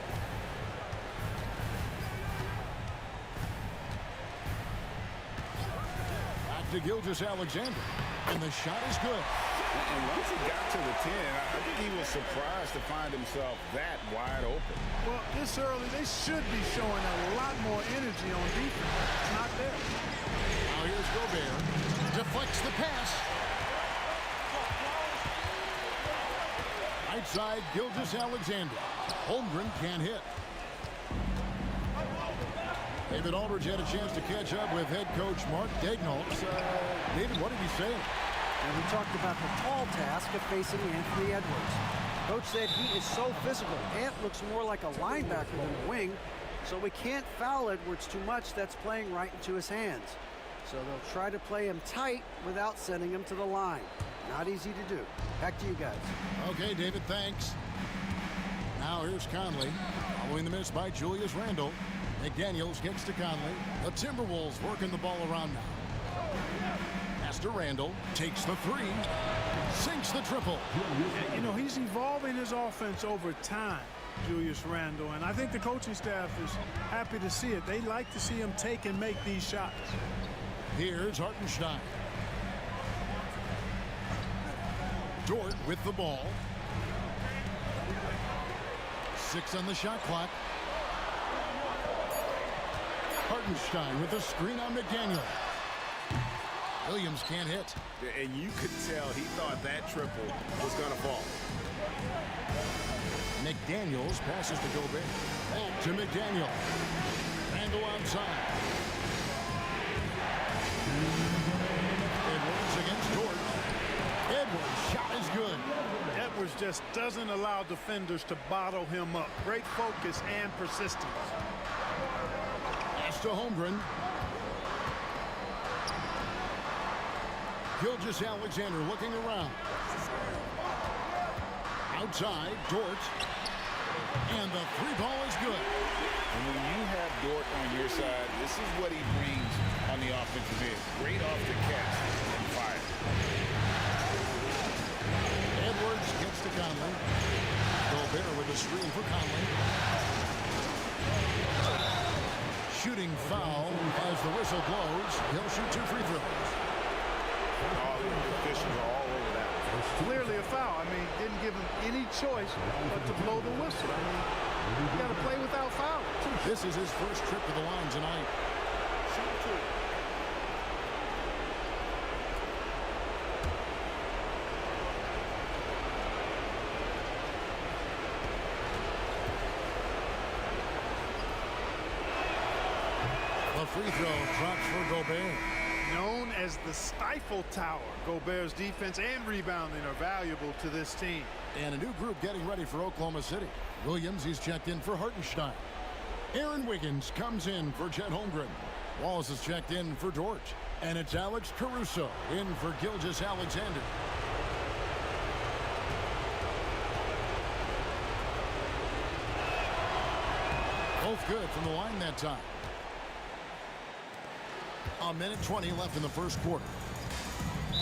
To Gilgeous-Alexander, and the shot is good. And once he got to the 10, I think he was surprised to find himself that wide open. Well, this early, they should be showing a lot more energy on defense. It's not there. Now here's Gobert. Deflects the pass. Right side, Gilgeous-Alexander. Holmgren can't hit. David Aldridge had a chance to catch up with head coach Mark Daigneault. David, what did he say? And we talked about the tall task of facing Anthony Edwards. Coach said he is so physical. Ant looks more like a linebacker than a wing, so we can't foul Edwards too much. That's playing right into his hands. So they'll try to play him tight without sending him to the line. Not easy to do. Back to you guys. Okay, David, thanks. Now here's Conley, following the miss by Julius Randle. McDaniels gets to Conley. The Timberwolves working the ball around now. Pass to Randle. Takes the three. Sinks the triple. You know, he's evolving his offense over time, Julius Randle. And I think the coaching staff is happy to see it. They like to see him take and make these shots. Here's Hartenstein. Dort with the ball. 6 on the shot clock. Hartenstein with a screen on McDaniel. Williams can't hit. And you could tell he thought that triple was going to fall. McDaniels passes to Gobert. Back to McDaniel. Randle outside. Edwards against Dort. Edwards' shot is good. Edwards just doesn't allow defenders to bottle him up. Great focus and persistence. To Holmgren. Gilgeous-Alexander looking around. Outside, Dort. And the three ball is good. And when you have Dort on your side, this is what he brings on the offensive end. Great off the catch and fire. Edwards gets to Conley. Gobert with a screen for Conley. Shooting foul as the whistle blows. He'll shoot 2 free throws. All the officials are all over that. Clearly a foul. I mean, didn't give him any choice but to blow the whistle. I mean, you got to play without foul. This is his first trip to the line tonight. The free throw drops for Gobert. Known as the Stifle Tower, Gobert's defense and rebounding are valuable to this team. And a new group getting ready for Oklahoma City. Williams, he's checked in for Hartenstein. Aaron Wiggins comes in for Chet Holmgren. Wallace is checked in for George. And it's Alex Caruso in for Gilgeous-Alexander. Both good from the line that time. A minute 20 left in the first quarter.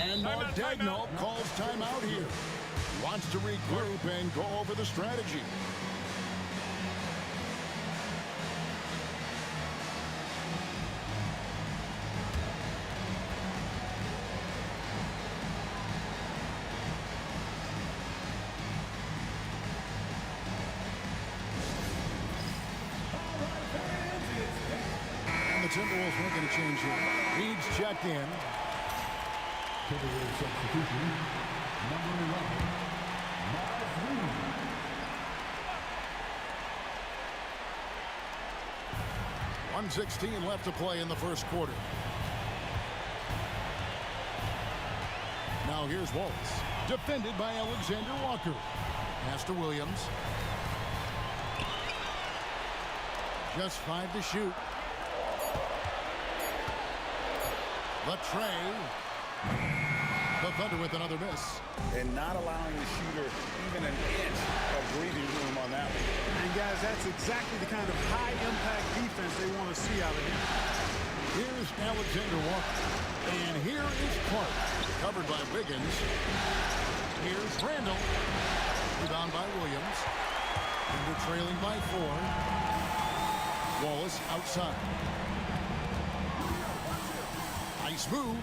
And Mark Daigneault calls timeout here. Wants to regroup and go over the strategy. The Timberwolves making a change here. Reed's checked in. Timberwolves substitution, number 11, Markieff. 1:16 left to play in the first quarter. Now here's Wallace. Defended by Alexander Walker. Pass to Williams. Just 5 to shoot. The tray. The Thunder with another miss. And not allowing the shooter even an inch of breathing room on that one. And guys, that's exactly the kind of high-impact defense they want to see out of him. Here's Alexander Walker. And here is Clark. Covered by Wiggins. Here's Randall. Rebound by Williams. And we're trailing by 4. Wallace outside. Nice move.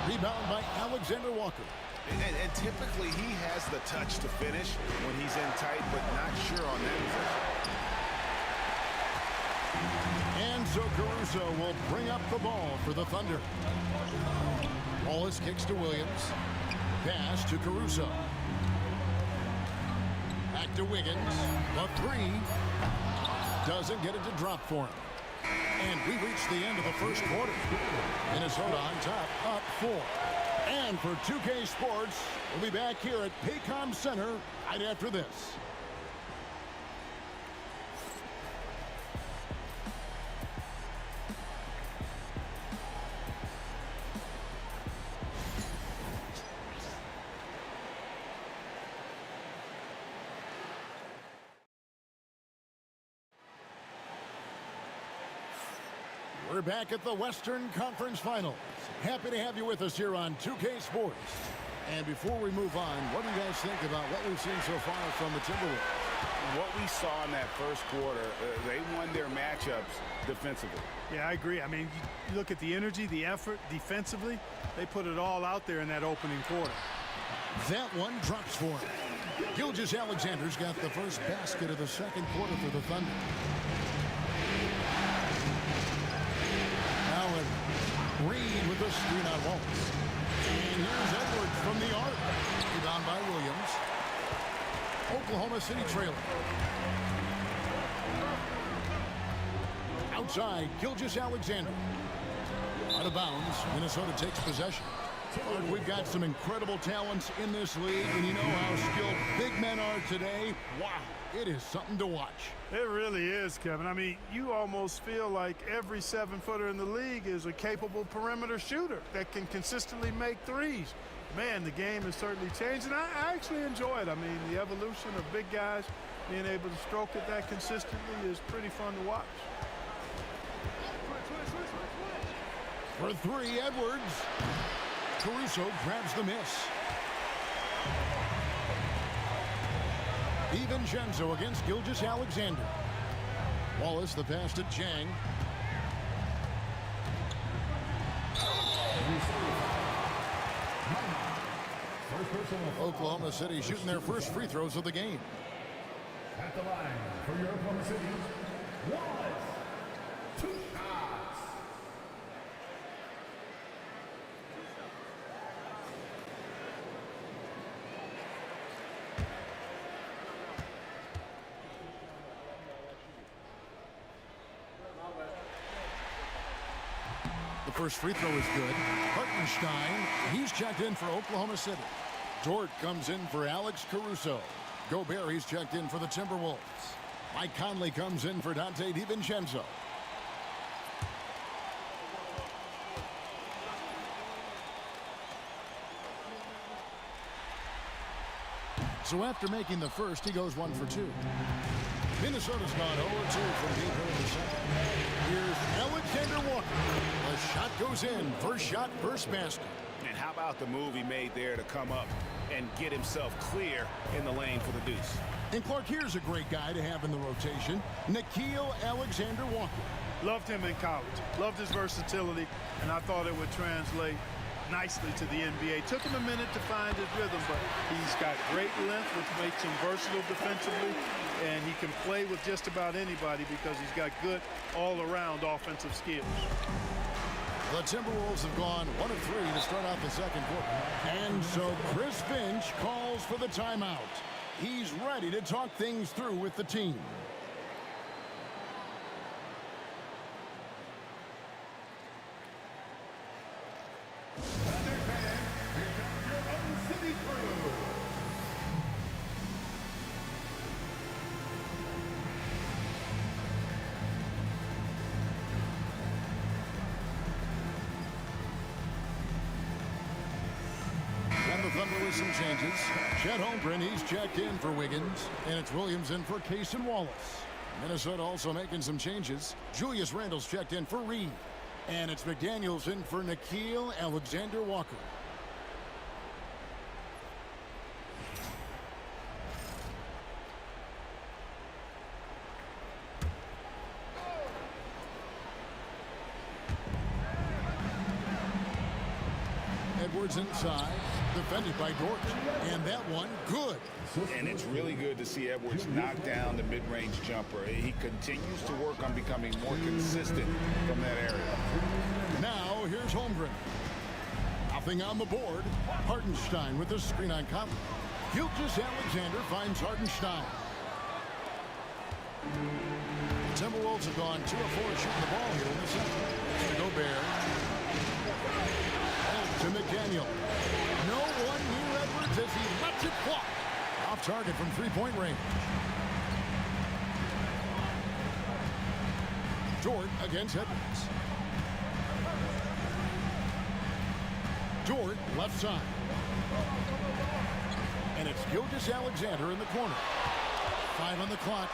Rebound by Alexander Walker. And typically he has the touch to finish when he's in tight, but not sure on that possession. And so Caruso will bring up the ball for the Thunder. Wallace kicks to Williams. Pass to Caruso. Back to Wiggins. The 3. Doesn't get it to drop for him. And we reach the end of the first quarter. Minnesota on top, up 4. And for 2K Sports, we'll be back here at Paycom Center right after this. We're back at the Western Conference Finals. Happy to have you with us here on 2K Sports. And before we move on, what do you guys think about what we've seen so far from the Timberwolves? What we saw in that first quarter, they won their matchups defensively. Yeah, I agree. I mean, you look at the energy, the effort defensively, they put it all out there in that opening quarter. That one drops for him. Gilgeous-Alexander's got the first basket of the second quarter for the Thunder. Now Reed with the screen on Wallace. And here's Edwards from the arc. Rebound by Williams. Oklahoma City trailing. Outside, Gilgeous-Alexander. Out of bounds, Minnesota takes possession. Look, we've got some incredible talents in this league, and you know how skilled big men are today. Wow, it is something to watch. It really is, Kevin. I mean, you almost feel like every 7-footer in the league is a capable perimeter shooter that can consistently make threes. Man, the game has certainly changed, and I actually enjoy it. I mean, the evolution of big guys being able to stroke it that consistently is pretty fun to watch. For 3, Edwards. Caruso grabs the miss. DiVincenzo against Gilgeous-Alexander. Wallace the pass to Chang. Oklahoma City shooting their first free throws of the game. At the line for your Oklahoma City, Wallace. 2 shots. The first free throw is good. Hartenstein, he's checked in for Oklahoma City. Dort comes in for Alex Caruso. Gobert, he's checked in for the Timberwolves. Mike Conley comes in for Dante DiVincenzo. So after making the first, he goes 1 for 2. Minnesota's gone 0-2 from deep in the second. Here's Alexander Walker. The shot goes in. First shot, first basket. And how about the move he made there to come up and get himself clear in the lane for the deuce? And Clark, here's a great guy to have in the rotation, Nickeil Alexander-Walker. Loved him in college. Loved his versatility, and I thought it would translate nicely to the NBA. Took him a minute to find his rhythm, but he's got great length, which makes him versatile defensively, and he can play with just about anybody because he's got good all-around offensive skills. The Timberwolves have gone 1 of 3 to start out the second quarter. And so Chris Finch calls for the timeout. He's ready to talk things through with the team. Thunder with some changes. Chet Holmgren, he's checked in for Wiggins. And it's Williams in for Cason Wallace. Minnesota also making some changes. Julius Randle's checked in for Reed. And it's McDaniels in for Nickeil Alexander-Walker. Edwards inside, defended by Dort, and that one good. And it's really good to see Edwards knock down the mid-range jumper. He continues to work on becoming more consistent from that area. Now here's Holmgren. Nothing on the board. Hartenstein with the screen on Conley. Gilgeous Alexander finds Hartenstein. The Timberwolves have gone 2 of 4 shooting the ball here in the second. It's to Gobert. To McDaniel. No one near Edwards as he lets it fly. Off target from three-point range. Dort against Edwards. Dort left side. And it's Gilgeous Alexander in the corner. 5 on the clock.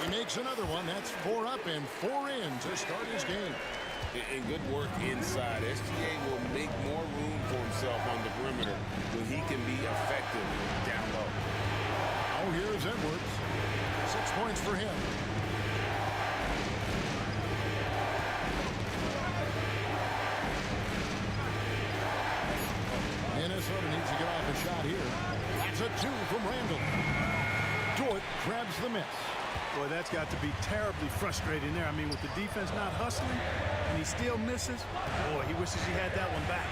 He makes another one. That's 4 up and 4 in to start his game. And good work inside. SGA will make more room for himself on the perimeter when he can be effective down low. Oh, here's Edwards. 6 points for him. Minnesota needs to get off a shot here. That's a 2 from Randle. Dort grabs the miss. Boy, that's got to be terribly frustrating there. I mean, with the defense not hustling, and he still misses, boy, he wishes he had that one back.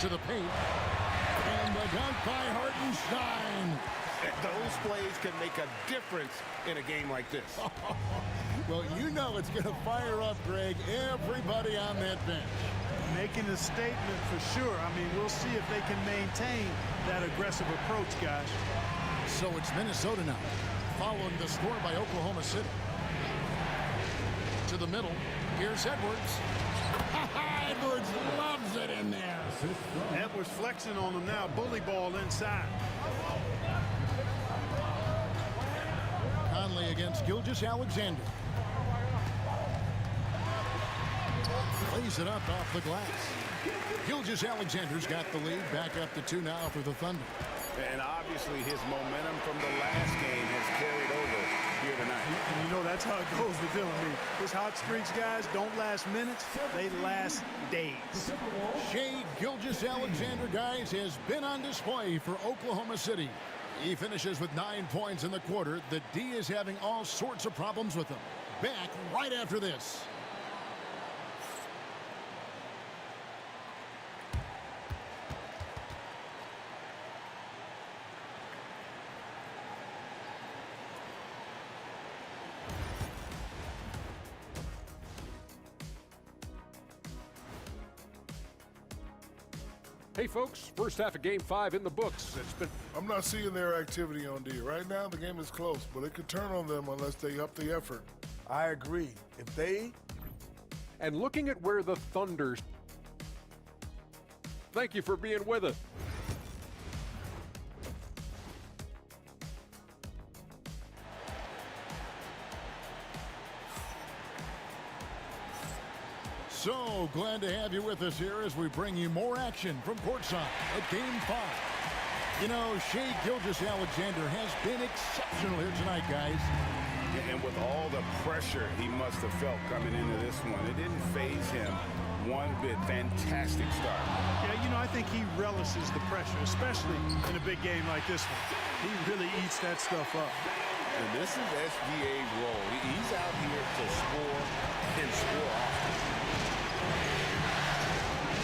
To the paint. And the dunk by Hartenstein. Those plays can make a difference in a game like this. Well, you know it's going to fire up, Greg, everybody on that bench. Making a statement for sure. I mean, we'll see if they can maintain that aggressive approach, guys. So it's Minnesota now, following the score by Oklahoma City. To the middle, here's Edwards. Edwards loves it in there. Edwards flexing on him now, bully ball inside. Conley against Gilgeous Alexander. Plays it up off the glass. Gilgeous Alexander's got the lead, back up to 2 now for the Thunder. And obviously his momentum from the last game has carried over here tonight. And you know that's how it goes with him. I mean, his hot streaks, guys, don't last minutes. They last days. Shai Gilgeous Alexander, guys, has been on display for Oklahoma City. He finishes with 9 points in the quarter. The D is having all sorts of problems with him. Back right after this. Hey, folks, first half of Game 5 in the books. I'm not seeing their activity on D. Right now, the game is close, but it could turn on them unless they up the effort. I agree. If they... And looking at where the Thunder... Thank you for being with us. So glad to have you with us here as we bring you more action from courtside at Game 5. You know, Shai Gilgeous-Alexander has been exceptional here tonight, guys. Yeah, and with all the pressure he must have felt coming into this one, it didn't faze him one bit. Fantastic start. Yeah, you know, I think he relishes the pressure, especially in a big game like this one. He really eats that stuff up. And this is SGA's role. He's out here to score and score often.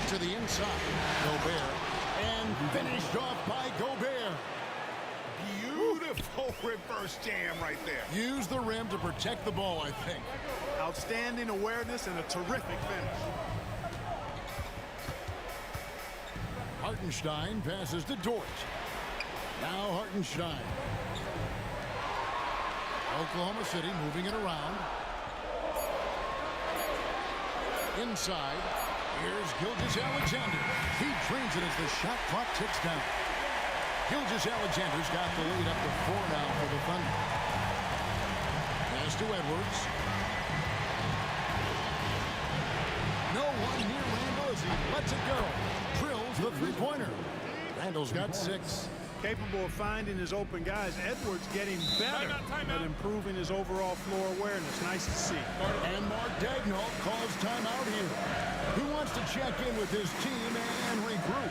To the inside, Gobert, and finished off by Gobert. Beautiful reverse jam right there. Use the rim to protect the ball, I think. Outstanding awareness and a terrific finish. Hartenstein passes to Dort. Now Hartenstein. Oklahoma City moving it around. Inside. Here's Gilgeous-Alexander. He drains it as the shot clock ticks down. Gilgeous-Alexander's got the lead up to 4 now for the Thunder. Pass to Edwards. No one near Randall as he lets it go. Drills the three-pointer. Randall's got 6. Capable of finding his open guys. Edwards getting better at improving his overall floor awareness. Nice to see. And Mark Daigneault calls timeout here. He wants to check in with his team and regroup.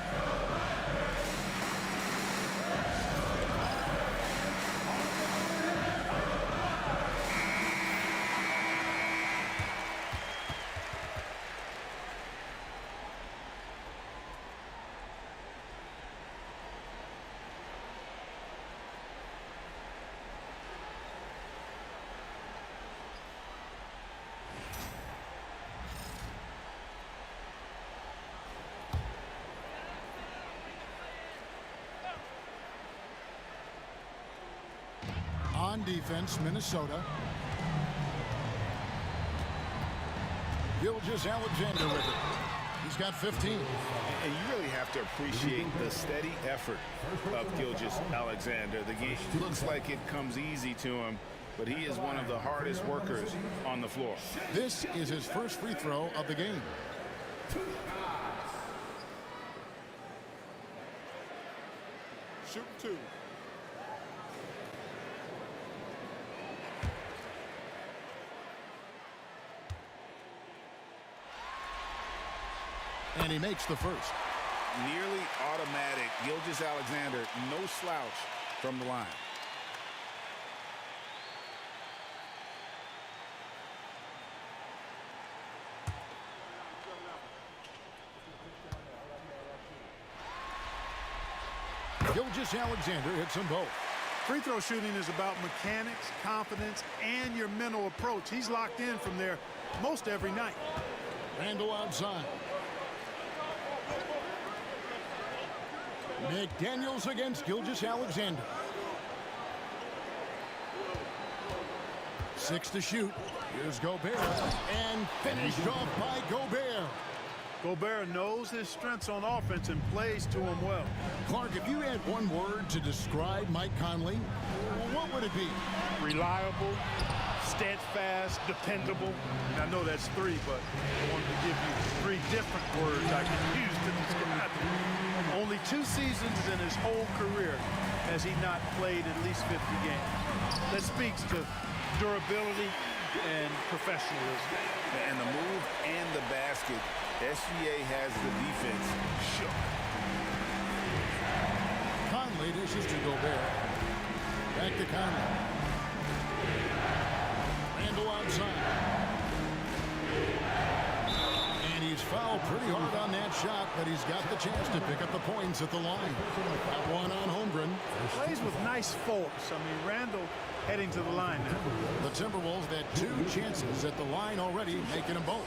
On defense, Minnesota. Gilgeous-Alexander with it. He's got 15. And you really have to appreciate the steady effort of Gilgeous-Alexander. The game looks like it comes easy to him, but he is one of the hardest workers on the floor. This is his first free throw of the game. Shoot 2. And he makes the first. Nearly automatic. Gilgeous-Alexander, no slouch from the line. Gilgeous-Alexander hits them both. Free throw shooting is about mechanics, confidence, and your mental approach. He's locked in from there most every night. Randall outside. McDaniels against Gilgeous-Alexander. 6 to shoot. Here's Gobert. And finished off by Gobert. Gobert knows his strengths on offense and plays to him well. Clark, if you had one word to describe Mike Conley, what would it be? Reliable, steadfast, dependable. And I know that's 3, but I wanted to give you 3 different words I can use to describe him. Only 2 seasons in his whole career has he not played at least 50 games. That speaks to durability and professionalism. And the move and the basket, SGA has the defense shook. Conley dishes to Gobert. Back to Conley. Randall outside. And he's fouled pretty hard on that shot, but he's got the chance to pick up the points at the line. Got one on Holmgren. Plays with nice force. I mean, Randall heading to the line now. The Timberwolves had 2 chances at the line already, making them both.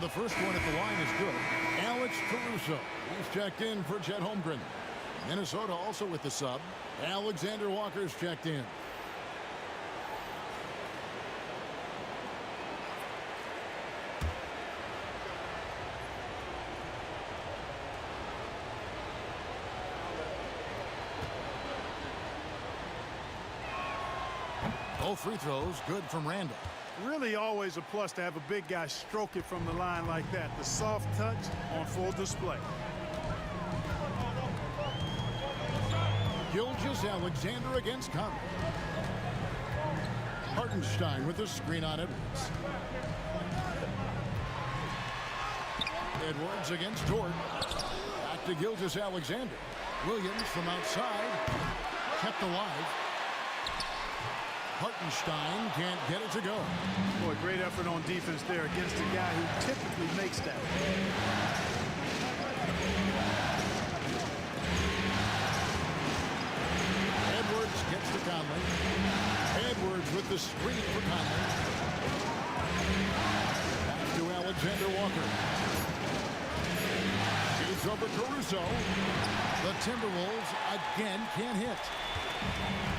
the first one at the line is good. Alex Caruso. He's checked in for Chet Holmgren. Minnesota also with the sub. Alexander Walker's checked in. Both free throws good from Randall. Really always a plus to have a big guy stroke it from the line like that. The soft touch on full display. Gilgeous-Alexander against Conley. Hartenstein with the screen on Edwards. Edwards against Dort. Back to Gilgeous-Alexander. Williams from outside. Kept alive. Hartenstein can't get it to go. Boy, great effort on defense there against a guy who typically makes that. Edwards gets to Conley. Edwards with the screen for Conley. Back to Alexander Walker. Shoots over Caruso. The Timberwolves again can't hit.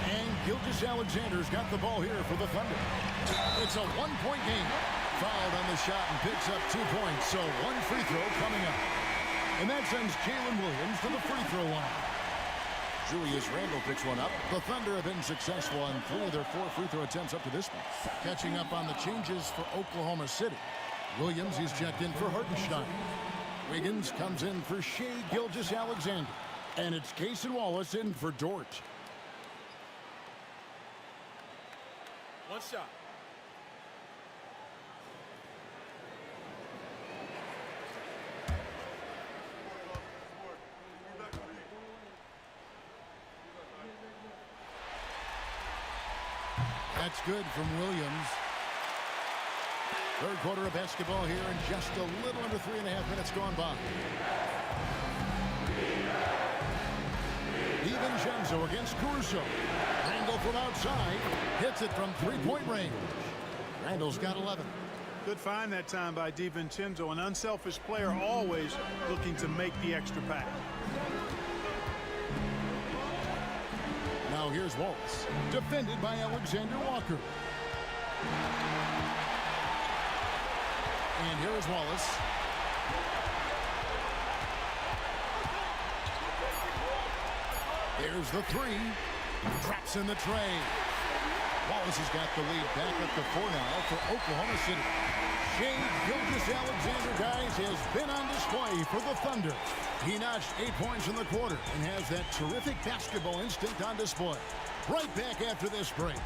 And Gilgeous-Alexander's got the ball here for the Thunder. It's a one-point game. Fouled on the shot and picks up 2 points, so one free throw coming up. And that sends Jalen Williams to the free throw line. Julius Randle picks one up. The Thunder have been successful on 3 of their 4 free throw attempts up to this point. Catching up on the changes for Oklahoma City. Williams is checked in for Hartenstein. Wiggins comes in for Shai Gilgeous-Alexander. And it's Cason Wallace in for Dort. One shot. That's good from Williams. Third quarter of basketball here and just a little under 3.5 minutes gone by. DiVincenzo against Caruso. Randall from outside. Hits it from three-point range. Randall's got 11. Good find that time by DiVincenzo. An unselfish player always looking to make the extra pass. Now here's Wallace. Defended by Alexander Walker. And here is Wallace. Here's the three. Traps in the tray. Wallace has got the lead back up to 4 now for Oklahoma City. Shai Gilgeous-Alexander, guys, has been on display for the Thunder. He notched 8 points in the quarter and has that terrific basketball instinct on display. Right back after this break.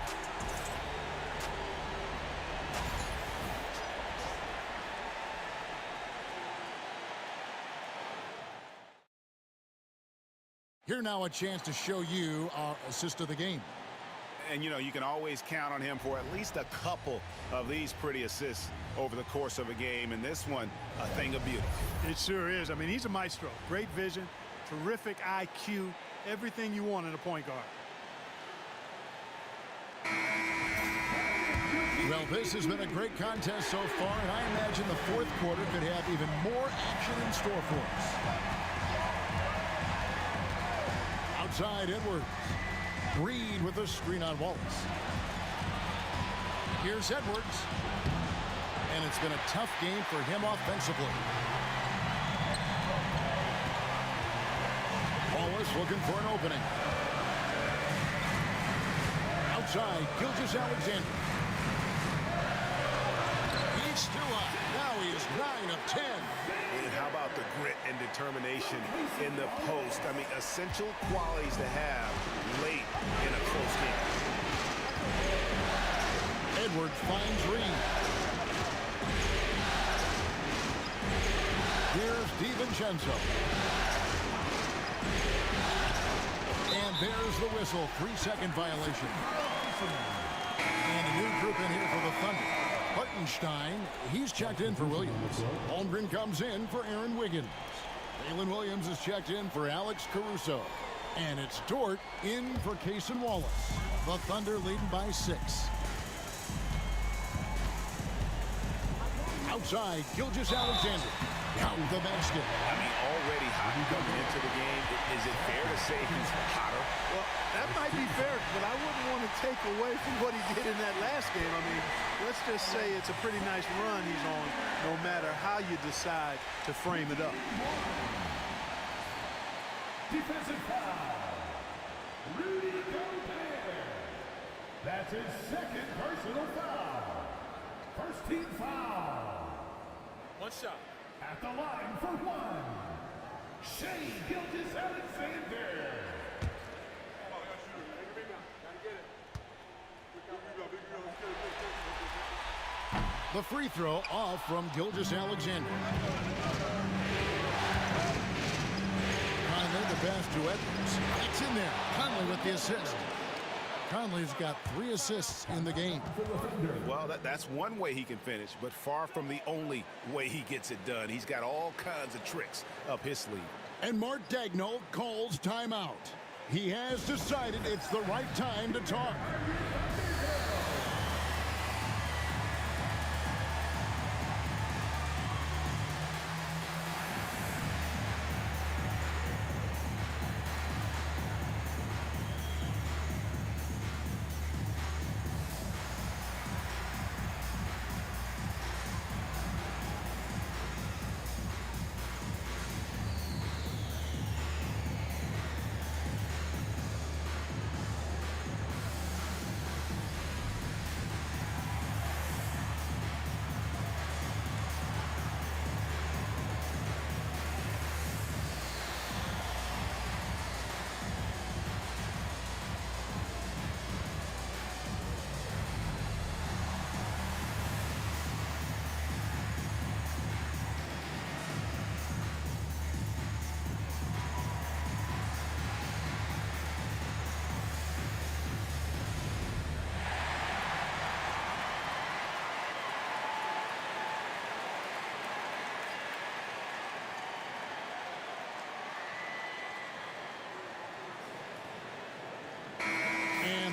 Here now a chance to show you our assist of the game. And, you know, you can always count on him for at least a couple of these pretty assists over the course of a game. And this one, a thing of beauty. It sure is. I mean, he's a maestro. Great vision, terrific IQ, everything you want in a point guard. Well, this has been a great contest so far, and I imagine the fourth quarter could have even more action in store for us. Outside Edwards. Reed with a screen on Wallace. Here's Edwards. And it's been a tough game for him offensively. Wallace looking for an opening. Outside, Gilgeous-Alexander. He's still up. Now he is 9 of 10. And how about the grit and determination in the post? I mean, essential qualities to have late in a close game. Edwards finds Reed. Here's DiVincenzo. And there's the whistle. 3-second violation. And a new group in here for the Thunder. Hartenstein, he's checked in for Williams. Holmgren comes in for Aaron Wiggins. Jalen Williams is checked in for Alex Caruso. And it's Dort in for Cason Wallace. The Thunder leading by 6. side, Gilgeous Alexander. Count the basket. I mean, already hot coming into the game. Is it fair to say he's hotter? Well, that might be fair, but I wouldn't want to take away from what he did in that last game. I mean, let's just say it's a pretty nice run he's on, no matter how you decide to frame it up. Defensive foul. Rudy Gobert. That's his second personal foul. First team foul. One shot. At the line for one. Shea Gilgeous-Alexander. The free throw off from Gilgeous-Alexander. Conley, the pass to Edwards. It's in there. Conley with the assist. Conley's got 3 assists in the game. Well, that's one way he can finish, but far from the only way he gets it done. He's got all kinds of tricks up his sleeve. And Mark Daigneault calls timeout. He has decided it's the right time to talk.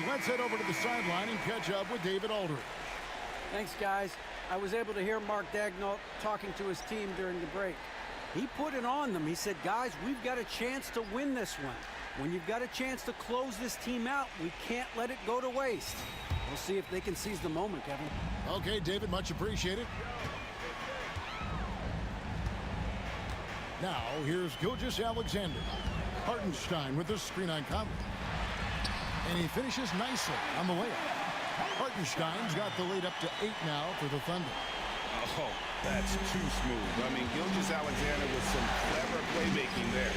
Let's head over to the sideline and catch up with David Aldridge. Thanks, guys. I was able to hear Mark Daigneault talking to his team during the break. He put it on them. He said, guys, we've got a chance to win this one. When you've got a chance to close this team out, we can't let it go to waste. We'll see if they can seize the moment, Kevin. Okay, David, much appreciated. Now, here's Gilgeous-Alexander. Hartenstein with the screen on Conley. And he finishes nicely on the layup. Hartenstein's got the lead up to 8 now for the Thunder. Oh, that's too smooth. I mean, Gilgeous-Alexander with some clever playmaking there.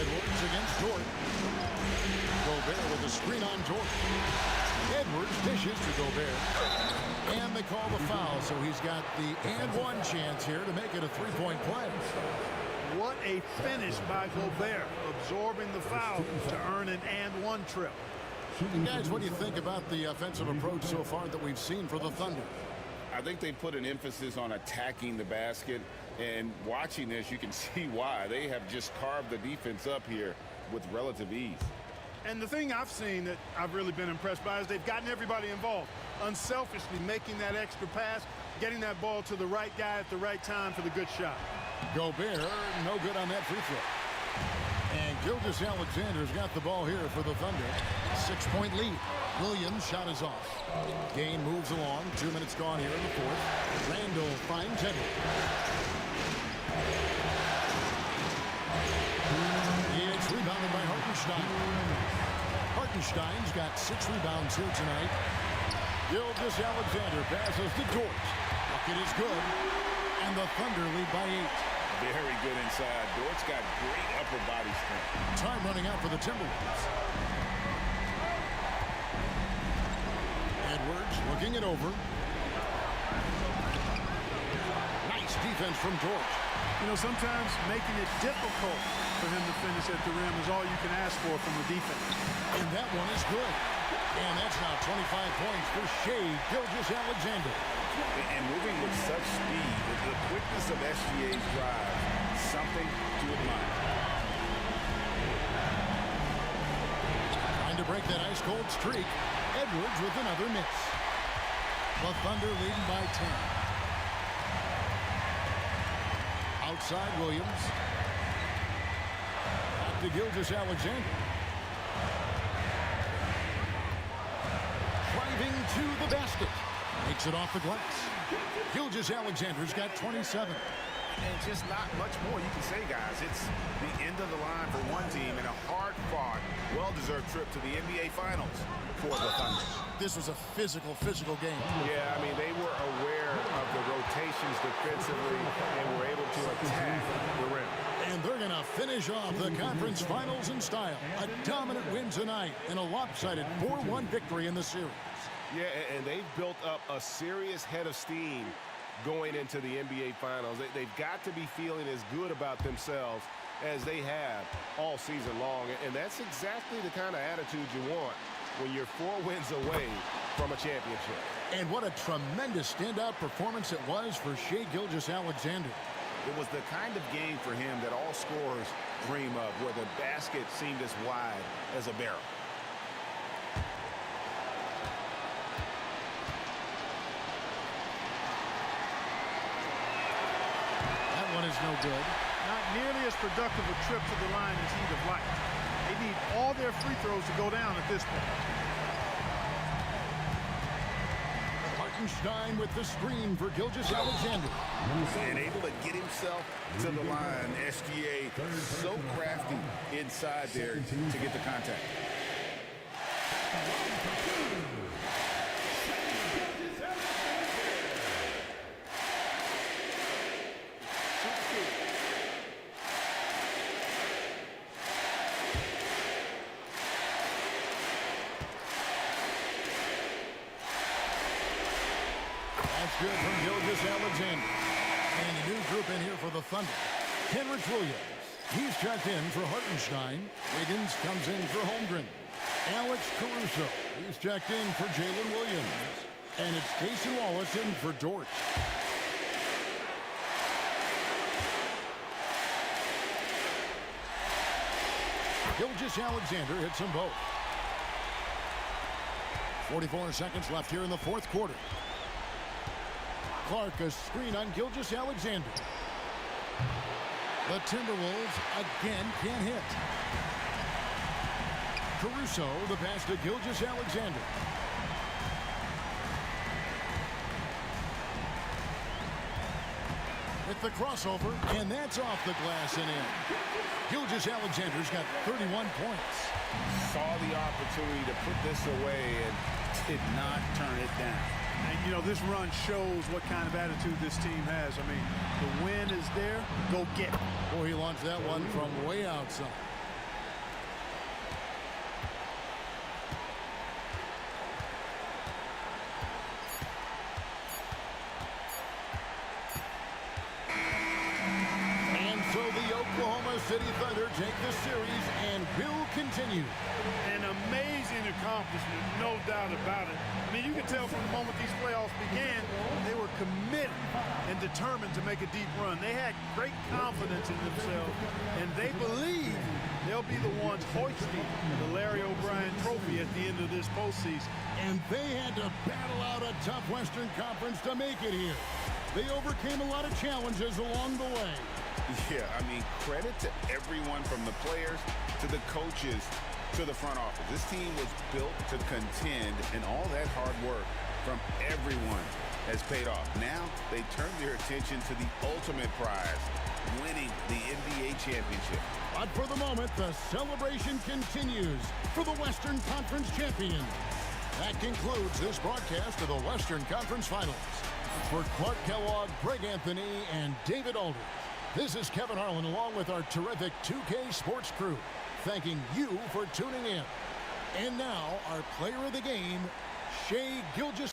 Edwards against Dort. Gobert with a screen on Dort. Edwards dishes to Gobert. And they call the foul, so he's got the and one chance here to make it a 3-point play. What a finish by Gobert, absorbing the foul to earn an and one trip. Guys, what do you think about the offensive approach so far that we've seen for the Thunder? I think they put an emphasis on attacking the basket, and watching this, you can see why. They have just carved the defense up here with relative ease. And the thing I've seen that I've really been impressed by is they've gotten everybody involved, unselfishly making that extra pass, getting that ball to the right guy at the right time for the good shot. Gobert, no good on that free throw. And Gilgeous-Alexander's got the ball here for the Thunder. 6-point lead. Williams' shot is off. Game moves along. 2 minutes gone here in the fourth. Randall finds Edwards. It's rebounded by Hartenstein. Hartenstein's got 6 rebounds here tonight. Gilgeous-Alexander passes to Dort. Bucket is good. And the Thunder lead by 8. Very good inside. Dort's got great upper body strength. Time running out for the Timberwolves. Edwards looking it over. Nice defense from Dort. You know, sometimes making it difficult for him to finish at the rim is all you can ask for from the defense. And that one is good. And that's now 25 points for Shea Gilgeous-Alexander. And moving with such speed, the quickness of SGA's drive, something to admire. Trying to break that ice-cold streak. Edwards with another miss. The Thunder leading by 10. Outside Williams. Back to Gilgeous-Alexander. Driving to the basket. Makes it off the glass. Gilgeous-Alexander's got 27. And just not much more you can say, guys. It's the end of the line for one team and a hard-fought, well-deserved trip to the NBA Finals for the Thunder. This was a physical game. Yeah, I mean, they were aware of the rotations defensively and were able to attack the rim. And they're going to finish off the conference finals in style. A dominant win tonight and a lopsided 4-1 victory in the series. Yeah, and they've built up a serious head of steam going into the NBA Finals. They've got to be feeling as good about themselves as they have all season long. And that's exactly the kind of attitude you want when you're 4 wins away from a championship. And what a tremendous standout performance it was for Shai Gilgeous-Alexander. It was the kind of game for him that all scorers dream of, where the basket seemed as wide as a barrel. One is no good. Not nearly as productive a trip to the line as he'd have liked. They need all their free throws to go down at this point. Hartenstein with the screen for Gilgeous-Alexander. And able to get himself to the line. SGA so crafty inside there to get the contact. Good from Gilgeous-Alexander. And a new group in here for the Thunder. Kenrich Williams. He's checked in for Hartenstein. Wiggins comes in for Holmgren. Alex Caruso. He's checked in for Jalen Williams. And it's Casey Wallace in for Dort. Gilgeous-Alexander hits them both. 44 seconds left here in the fourth quarter. Clark, a screen on Gilgeous-Alexander. The Timberwolves again can't hit. Caruso, the pass to Gilgeous-Alexander. With the crossover, and that's off the glass and in. Gilgeous-Alexander's got 31 points. Saw the opportunity to put this away and did not turn it down. And, you know, this run shows what kind of attitude this team has. I mean, the win is there. Go get it. Boy, he launched that one from way outside. And so the Oklahoma City Thunder take the series and will continue. An amazing accomplishment, no doubt about it. I mean, you can tell from the moment these playoffs began, they were committed and determined to make a deep run. They had great confidence in themselves, and they believe they'll be the ones hoisting the Larry O'Brien trophy at the end of this postseason. And they had to battle out a tough Western Conference to make it here. They overcame a lot of challenges along the way. Yeah, I mean, credit to everyone from the players to the coaches to the front office. This team was built to contend, and all that hard work from everyone has paid off. Now they turn their attention to the ultimate prize, winning the NBA championship. But for the moment, the celebration continues for the Western Conference champion. That concludes this broadcast of the Western Conference Finals. For Clark Kellogg, Greg Anthony, and David Aldridge, this is Kevin Harlan along with our terrific 2K Sports crew, thanking you for tuning in. And now, our player of the game, Shai Gilgeous.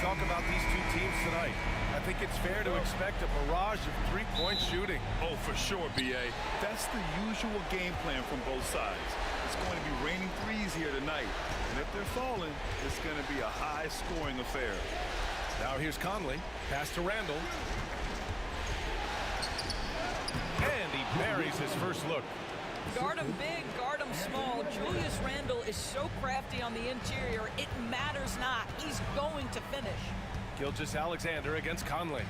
talk about these two teams tonight, I think it's fair to expect a barrage of three-point shooting. Oh, for sure, B.A. That's the usual game plan from both sides. It's going to be raining threes here tonight. And if they're falling, it's going to be a high-scoring affair. Now here's Conley. Pass to Randall. And he buries his first look. Guard him big, guard him small. Julius Randle is so crafty on the interior, it matters not. He's going to finish. Gilgeous-Alexander against Conley.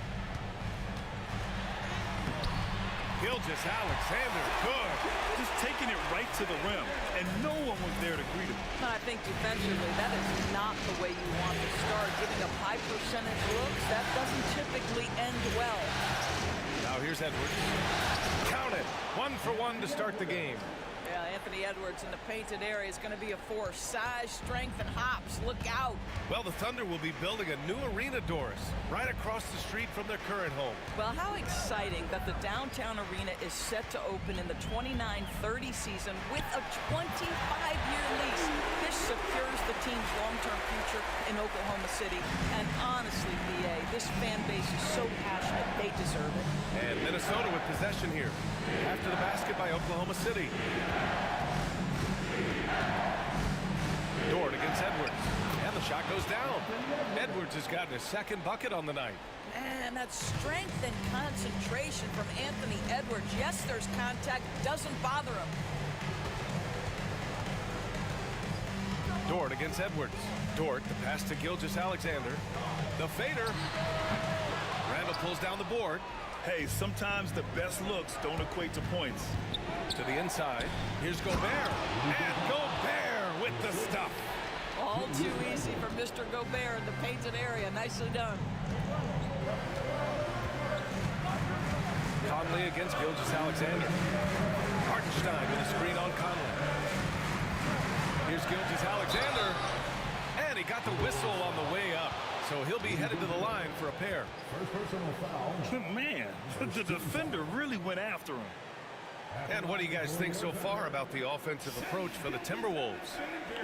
Gilgeous-Alexander, good. Just taking it right to the rim, and no one was there to greet him. I think defensively, that is not the way you want to start. Giving up high percentage looks, that doesn't typically end well. Now here's Edwards. Count it. 1 for 1 to start the game. Yeah, Anthony Edwards in the painted area is going to be a force. Size, strength, and hops. Look out. Well, the Thunder will be building a new arena, Doris, right across the street from their current home. Well, how exciting that the downtown arena is set to open in the 29-30 season with a 25-year lease. This secures the team's long-term future in Oklahoma City. And honestly, B.A., this fan base is so passionate, they deserve it. And Minnesota with possession here. After the basket by Oklahoma City. Dort against Edwards. And the shot goes down. Edwards has gotten his second bucket on the night. Man, that strength and concentration from Anthony Edwards. Yes, there's contact. Doesn't bother him. Dort against Edwards. Dort, the pass to Gilgeous-Alexander. The fader. Randall pulls down the board. Hey, sometimes the best looks don't equate to points. To the inside. Here's Gobert. And Gobert with the stuff. All too easy for Mr. Gobert in the painted area. Nicely done. Conley against Gilgeous-Alexander. Hartenstein with a screen on Conley. Here's Gilgeous-Alexander. And he got the whistle on the way up. So he'll be headed to the line for a pair. First personal foul. Man, the defender really went after him. And what do you guys think so far about the offensive approach for the Timberwolves?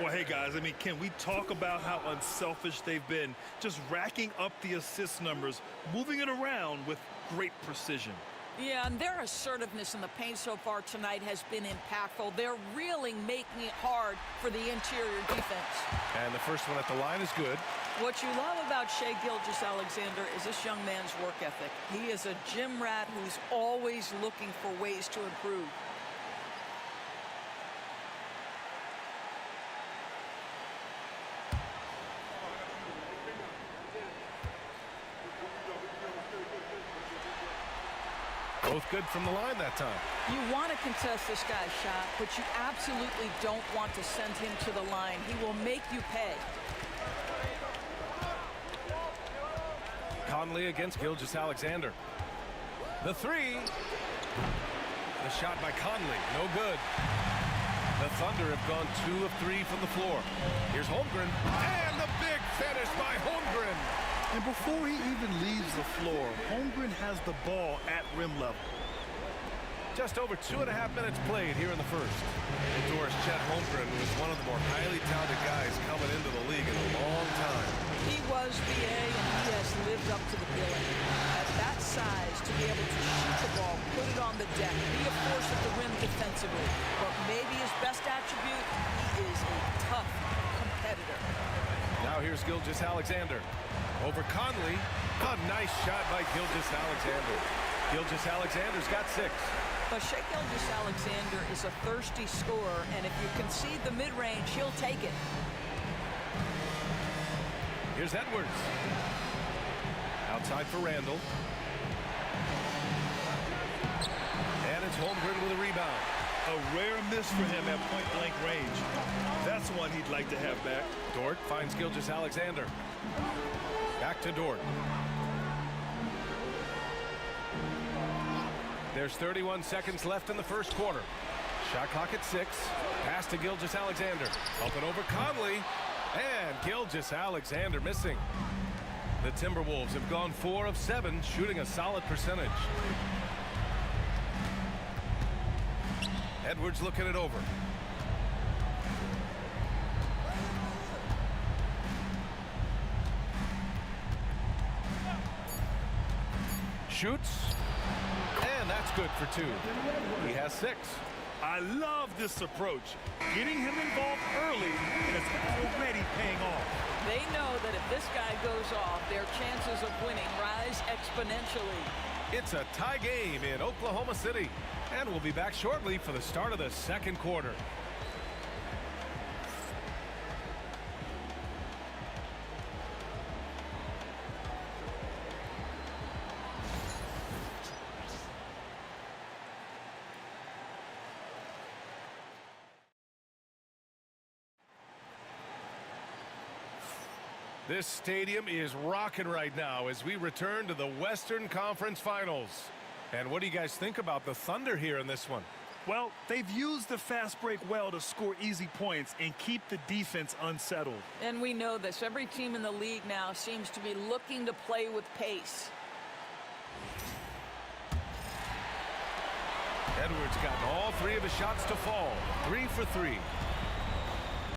Well, hey, guys, I mean, can we talk about how unselfish they've been? Just racking up the assist numbers, moving it around with great precision. Yeah, and their assertiveness in the paint so far tonight has been impactful. They're really making it hard for the interior defense. And the first one at the line is good. What you love about Shai Gilgeous-Alexander is this young man's work ethic. He is a gym rat who's always looking for ways to improve. Both good from the line that time. You want to contest this guy's shot, but you absolutely don't want to send him to the line. He will make you pay. Conley against Gilgeous-Alexander. The three. The shot by Conley, no good. The Thunder have gone 2 of 3 from the floor. Here's Holmgren. And the big finish by Holmgren. And before he even leaves the floor, Holmgren has the ball at rim level. Just over 2.5 minutes played here in the first. Doris Chet Holmgren was one of the more highly talented guys coming into the league in a long time. He was BA, and he has lived up to the billing. At that size, to be able to shoot the ball, put it on the deck, be a force at the rim defensively. But maybe his best attribute, he is a tough competitor. Now here's Gilgeous-Alexander. Over Conley. A nice shot by Gilgeous-Alexander. Gilgeous-Alexander's got 6. But Shai Gilgeous-Alexander is a thirsty scorer, and if you concede the mid-range, he'll take it. Here's Edwards. Outside for Randall. And it's Holmgren with a rebound. A rare miss for him at point-blank range. That's one he'd like to have back. Dort finds Gilgeous-Alexander. Back to Dort. There's 31 seconds left in the first quarter. Shot clock at 6. Pass to Gilgeous-Alexander. Up and over Conley. And Gilgeous-Alexander missing. The Timberwolves have gone 4 of 7, shooting a solid percentage. Edwards looking it over. shoots, and that's good for 2. He has 6. I love this approach. Getting him involved early is already paying off. They know that if this guy goes off, their chances of winning rise exponentially. It's a tie game in Oklahoma City, and we'll be back shortly for the start of the second quarter. This stadium is rocking right now as we return to the Western Conference Finals. And what do you guys think about the Thunder here in this one? Well, they've used the fast break well to score easy points and keep the defense unsettled. And we know this. Every team in the league now seems to be looking to play with pace. Edwards got all 3 of his shots to fall. 3 for 3.